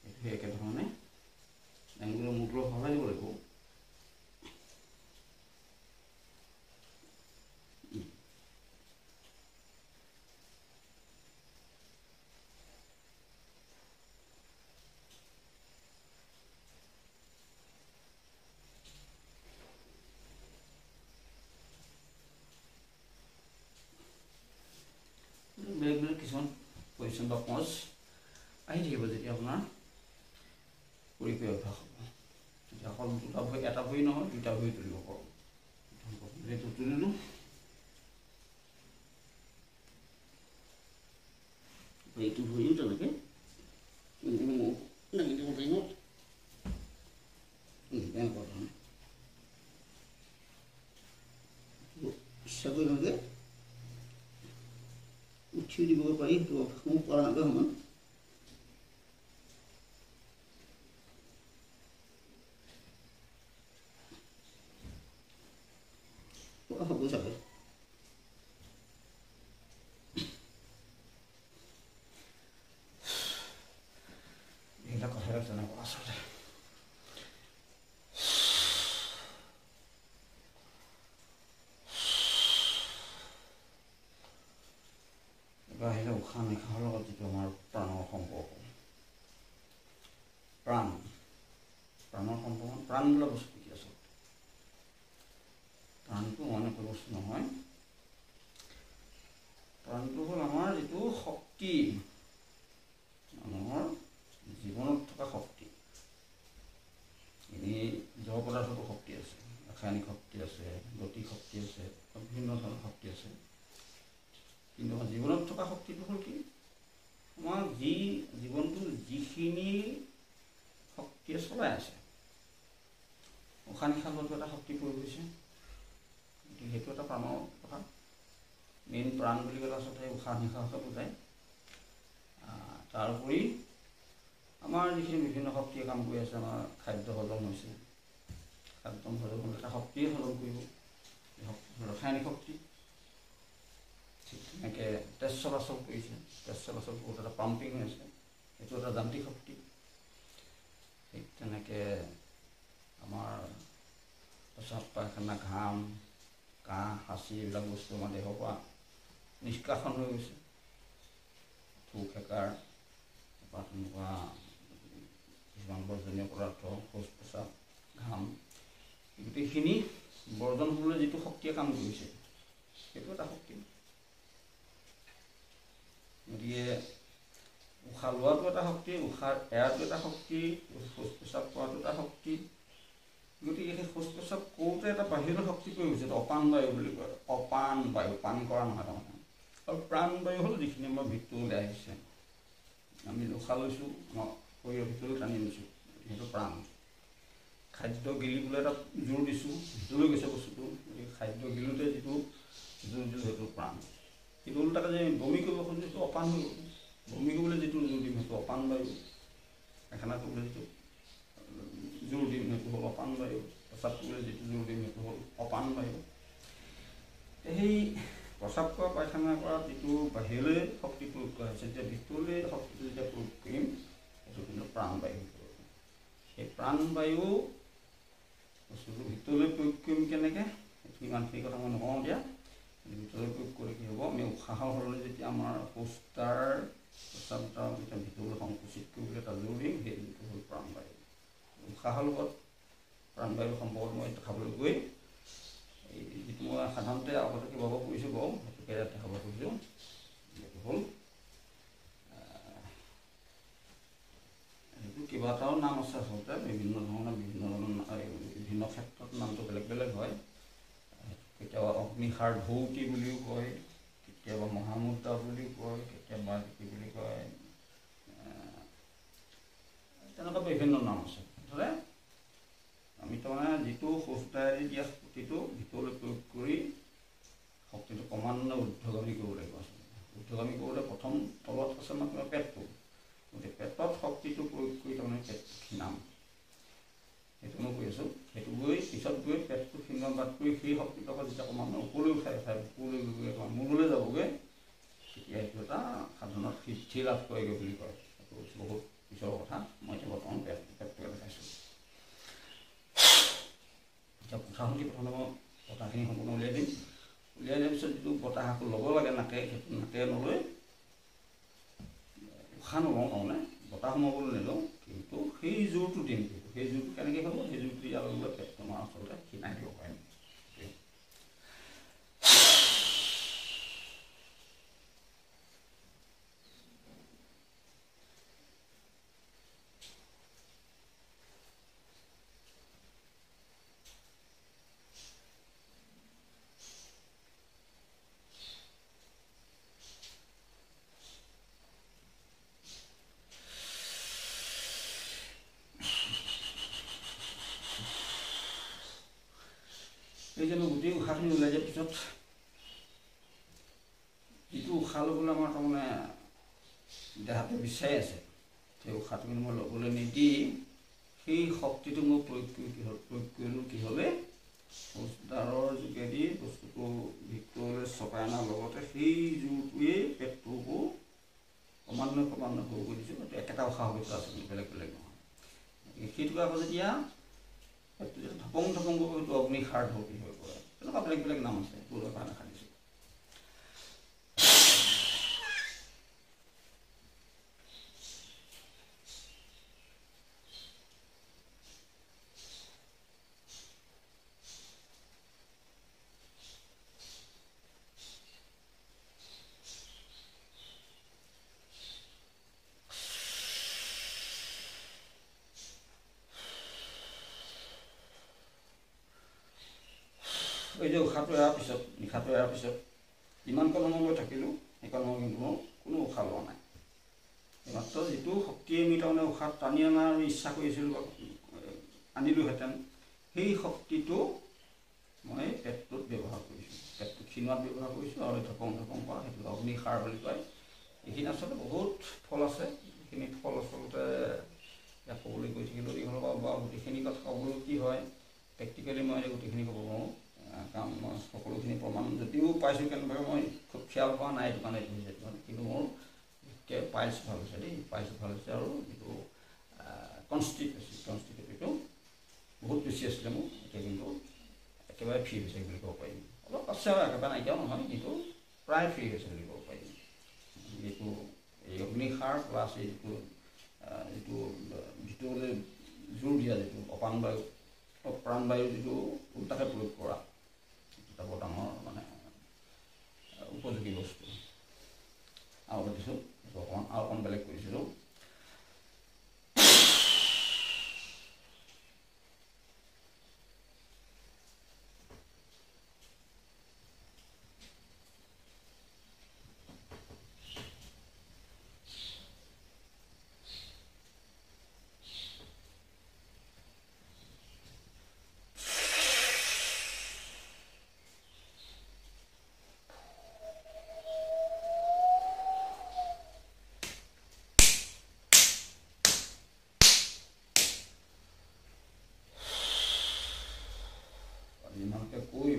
এইটো সেই একেধৰণে এংগুলৰ মূৰটো সলাই দিব লাগিব। বেলেগ বেলেগ কিছুমান পজিশ্যন বা পজ আহি থাকিব যেতিয়া আপোনাৰ কৰি অভ্যাস হ'ব। তেতিয়া অকল দুটা ভৰি, এটা ভৰি নহয়, দুটা ভৰি তুলিব পাৰোঁ। এইটো তুলিলোঁ, এইটো ভৰিও তেনেকৈ দাঙি দিব পাৰিব, তেনেকুৱা ধৰণে ইচ্ছা কৰি এনেকৈ উঠি দিব পাৰি। সেইটো অভ্যাস কৰা নাযায় সমান। হ'ব চাগে। এইবিলাক কথাবিলাক তেনেকুৱা আচলতে। আহিলে উশাহ নিশাহৰ লগত যিটো আমাৰ প্ৰাণৰ সম্পৰ্ক, প্ৰাণৰ সম্পৰ্ক, প্ৰাণ বোলা বস্তু কি আচলতে? প্ৰাণটো অন্য একো বস্তু নহয়। প্ৰাণটো হ'ল আমাৰ যিটো শক্তি, মানুহৰ জীৱনত থকা শক্তি। এনেই জড় পদাৰ্থতো শক্তি আছে, ৰাসায়নিক শক্তি আছে, গতি শক্তি আছে, বিভিন্ন ধৰণৰ শক্তি আছে। কিন্তু আমাৰ জীৱনত থকা শক্তিটো হ'ল কি? আমাৰ যি জীৱনটো যিখিনি শক্তিয়ে চলাই আছে, উশাহ নিশাহ লোৱাটো এটা শক্তি প্ৰয়োগ হৈছে, গতিকে সেইটো এটা প্ৰাণৰ কথা। মেইন প্ৰাণ বুলি ক'লে আচলতে উশাহ নিশাহকে বুজায়। তাৰোপৰি আমাৰ যিখিনি বিভিন্ন শক্তিয়ে কাম কৰি আছে, আমাৰ খাদ্য হজম হৈছে, খাদ্য হজম হ'লে এটা শক্তিয়ে হজম কৰিব, ৰাসায়নিক শক্তি। ঠিক তেনেকৈ তেজ চলাচল কৰিছে, তেজ চলাচল কৰোঁতে এটা পাম্পিং হৈ আছে, সেইটো এটা যান্ত্ৰিক শক্তি। ঠিক তেনেকৈ আমাৰ প্ৰস্ৰাৱ পায়খানা, ঘাম, কাহ, হাঁচি এইবিলাক বস্তু আমাৰ দেহৰ পৰা নিষ্কাশন হৈ গৈছে, থু খেকাৰ বা তেনেকুৱা কিছুমান বৰ্জনীয় পদাৰ্থ, শৌচ প্ৰস্ৰাৱ, ঘাম, গোটেইখিনি বৰ্জন হ'বলৈ যিটো শক্তিয়ে কাম কৰিছে, সেইটো এটা শক্তি। গতিকে উশাহ লোৱাটো এটা শক্তি, উশাহ এৰাটো এটা শক্তি, শৌচ প্ৰস্ৰাৱ কৰাটো এটা শক্তি। গতিকে সেই শৌচ প্ৰস্ৰাৱ কৰোঁতে এটা বাহিৰৰ শক্তি প্ৰয়োগ হৈছে, অপান বায়ু বুলি কয়। অপান বায়ু, পান কৰা নহয় তাৰমানে। আৰু প্ৰাণ বায়ু হ'ল যিখিনি আমাৰ ভিতৰলৈ আহিছে, আমি উশাহ লৈছোঁ, আমাৰ শৰীৰৰ ভিতৰলৈ টানি আনিছোঁ, সেইটো প্ৰাণ। খাদ্য গিলিবলৈ এটা জোৰ দিছোঁ, ভিতৰলৈ গৈছে বস্তুটো, গতিকে খাদ্য গিলোতে যিটো জোৰ দিওঁ সেইটো প্ৰাণ। কিন্তু ওলোটাকে যে বমি কৰিব খোজোঁ সেইটো অপান হৈ গ'ল। বমি কৰিবলৈ যিটো জোৰ দিম সেইটো অপান বায়ু, পায়খানা কৰিবলৈ যিটো জোৰ দিম সেইটো হ'ল অপান বায়ু, প্ৰস্ৰাৱ কৰিবলৈ যিটো জোৰ দিম সেইটো হ'ল অপান বায়ু। সেই প্ৰস্ৰাৱ কৰা পায়খানা কৰা যিটো বাহিৰলৈ শক্তি প্ৰয়োগ কৰা হৈছে, এতিয়া ভিতৰলৈ শক্তিটো যেতিয়া প্ৰয়োগ কৰিম সেইটো কিন্তু প্ৰাণবায়ু। সেই প্ৰাণবায়ু বস্তুটো ভিতৰলৈ প্ৰয়োগ কৰিম কেনেকৈ, সেইটো ইমানখিনি কথা মই নকওঁ এতিয়া। ভিতৰলৈ প্ৰয়োগ কৰি কি হ'ব, আমি উশাহৰ সলনি যেতিয়া আমাৰ শৌচটাৰ প্ৰস্ৰাৱটাৰ যেতিয়া ভিতৰলৈ সংকুচিত কৰিবলৈ এটা জোৰ দিম, সেই যিটো হ'ল প্ৰাণবায়ু। উশাহৰ লগত প্ৰাণবায়ুৰ সম্পৰ্কত মই দেখাবলৈ গৈ এই যিটো মই সাধাৰণতে আগতে কেইবাবাৰো কৰিছোঁ বাৰু, সেইটোকে ইয়াত দেখাব খুজিছোঁ। এইটো হ'ল সেইটো কেইবাটাও নাম আছে আচলতে, বিভিন্ন ধৰণৰ বিভিন্ন ক্ষেত্ৰত নামটো বেলেগ বেলেগ হয়। কেতিয়াবা অগ্নিসাৰ ধৌতি বুলিও কয়, কেতিয়াবা মহামুদ্ৰা বুলিও কয়, কেতিয়াবা কি বুলি কয়, তেনেকুৱা বিভিন্ন নাম আছে। মুঠতে আমি তাৰমানে যিটো শৌচটাৰেদি দিয়া শক্তিটো ভিতৰলৈ প্ৰয়োগ কৰি শক্তিটো ক্ৰমান্বয়ে ঊৰ্ধ্বগামী কৰিব লাগিব। আচলতে ঊৰ্ধ্বগামী কৰোঁতে প্ৰথম তলত আছে আমাৰ পেটটো, গতিকে পেটত শক্তিটো প্ৰয়োগ কৰি তাৰমানে পেটটো ক্ষীণাম, সেইটো মই কৈ আছোঁ। সেইটো গৈ পিছত গৈ পেটটো ক্ষীণাম বাদ কৰি সেই শক্তিটো আকৌ যেতিয়া ক্ৰমান্বয়ে ওপৰলৈ উঠাই ওপৰলৈ গৈ মূললৈ যাবগৈ, তেতিয়া এইটো এটা সাধনত সিদ্ধি লাভ কৰেগৈ বুলি কয়। সেইটো বহুত পিছৰ কথা, মই এতিয়া বৰ্তমান পেটটোকে দেখাইছোঁ। এতিয়া কথাখিনি প্ৰথমে মই বতাহখিনি সম্পূৰ্ণ উলিয়াই দিম। উলিয়াই দিয়াৰ পিছত যিটো বতাহটো ল'ব লাগে নাকে, সেইটো নাকে নলৈ উশাহ নলওঁ, তাৰমানে বতাহ সোমাবলৈ নিদিওঁ, কিন্তু সেই জোৰটো দিম। কিন্তু সেই জোৰটো কেনেকৈ হ'ব, সেই জোৰটো ইয়াৰ লগে লগে পেটটো আমাৰ আচলতে ক্ষীণাই দিব পাৰিম। এই যে মই গোটেই উশাহখিনি ওলাই দিয়াৰ পিছত যিটো উশাহ ল'বলৈ আমাৰ তাৰমানে দেহাটো বিচাৰি আছে, সেই উশাহটো কিন্তু মই ল'বলৈ নিদি সেই শক্তিটো মই প্ৰয়োগ কৰিলোঁ কি হ'লে, শৌচদাৰৰ যোগেদি বস্তুটো ভিতৰলৈ চপাই অনাৰ লগতে সেই জোৰটোৱেই পেটটোকো ক্ৰমান্বয়ে সৰু কৰি দিছোঁ। সেইটো একেটা উশাহৰ ভিতৰত আছে, কিন্তু বেলেগ বেলেগ নহয়। সেইটোকে আকৌ যেতিয়া পেটটো যেতিয়া ধপং ধপং কৰিব, সেইটো অগ্নিসাৰ ধৌতি হৈ পৰে। তেনেকুৱা বেলেগ বেলেগ নাম আছে, সেইটোৰ কাৰণে দেখা দিছোঁ। এই যে উশাহটো এৰাৰ পিছত, নিশাটো এৰাৰ পিছত যিমানকণ সময় মই থাকিলোঁ, সেইকণ সময় কিন্তু মই কোনো উশাহ লোৱা নাই। মাত্ৰ যিটো শক্তিয়ে আমি তাৰমানে উশাহ টানি অনাৰ ইচ্ছা কৰিছিলোঁ, আনিলোহেঁতেন, সেই শক্তিটো মই পেটটোত ব্যৱহাৰ কৰিছোঁ, পেটটো ক্ষীণোৱাত ব্যৱহাৰ কৰিছোঁ। আৰু ধপং ধপং কৰা, সেইটো অগ্নিসাৰ বুলি কয়। এইখিনি আচলতে বহুত ফল আছে। এইখিনি ফল আচলতে ইয়াত ক'বলৈ গৈ থাকিলেও দীঘল হ'ব, বা গোটেইখিনি কথা ক'বলৈ কি হয়, প্ৰেক্টিকেলি মই গোটেইখিনি ক'ব পাৰোঁ, কাৰণ মই সকলোখিনি প্ৰমাণ যদিও পাইছোঁ, কেনেবাকৈ মই খুব খিয়াল কৰা নাই, এইটো কাৰণে এইটো হৈছে, কিন্তু মোৰ পাইলছ ভাল হৈছে দেই, পাইলছ ভাল হৈছে। আৰু যিটো কনষ্টিটিউটিটো বহুত বেছি আছিলে মোৰ, এতিয়া কিন্তু একেবাৰে ফ্ৰী হৈছে বুলি ক'ব পাৰিম। অলপ আছে আৰু একেবাৰে নাইকিয়াও নহয়, কিন্তু প্ৰায় ফ্ৰী হৈছে বুলি ক'ব পাৰিম। যিটো এই অগ্নিসাৰ প্লাছ এই যিটো ভিতৰলৈ জোৰ দিয়া, যিটো অপানবায়ু প্ৰাণবায়ু, যিটো উল্টাকৈ প্ৰয়োগ কৰা, এটা বৰ ডাঙৰ মানে উপযোগী বস্তু। আৰু দিছোঁ সেইটো অকণমান বেলেগ কৰিছিলোঁ। ইমানকৈ কৈ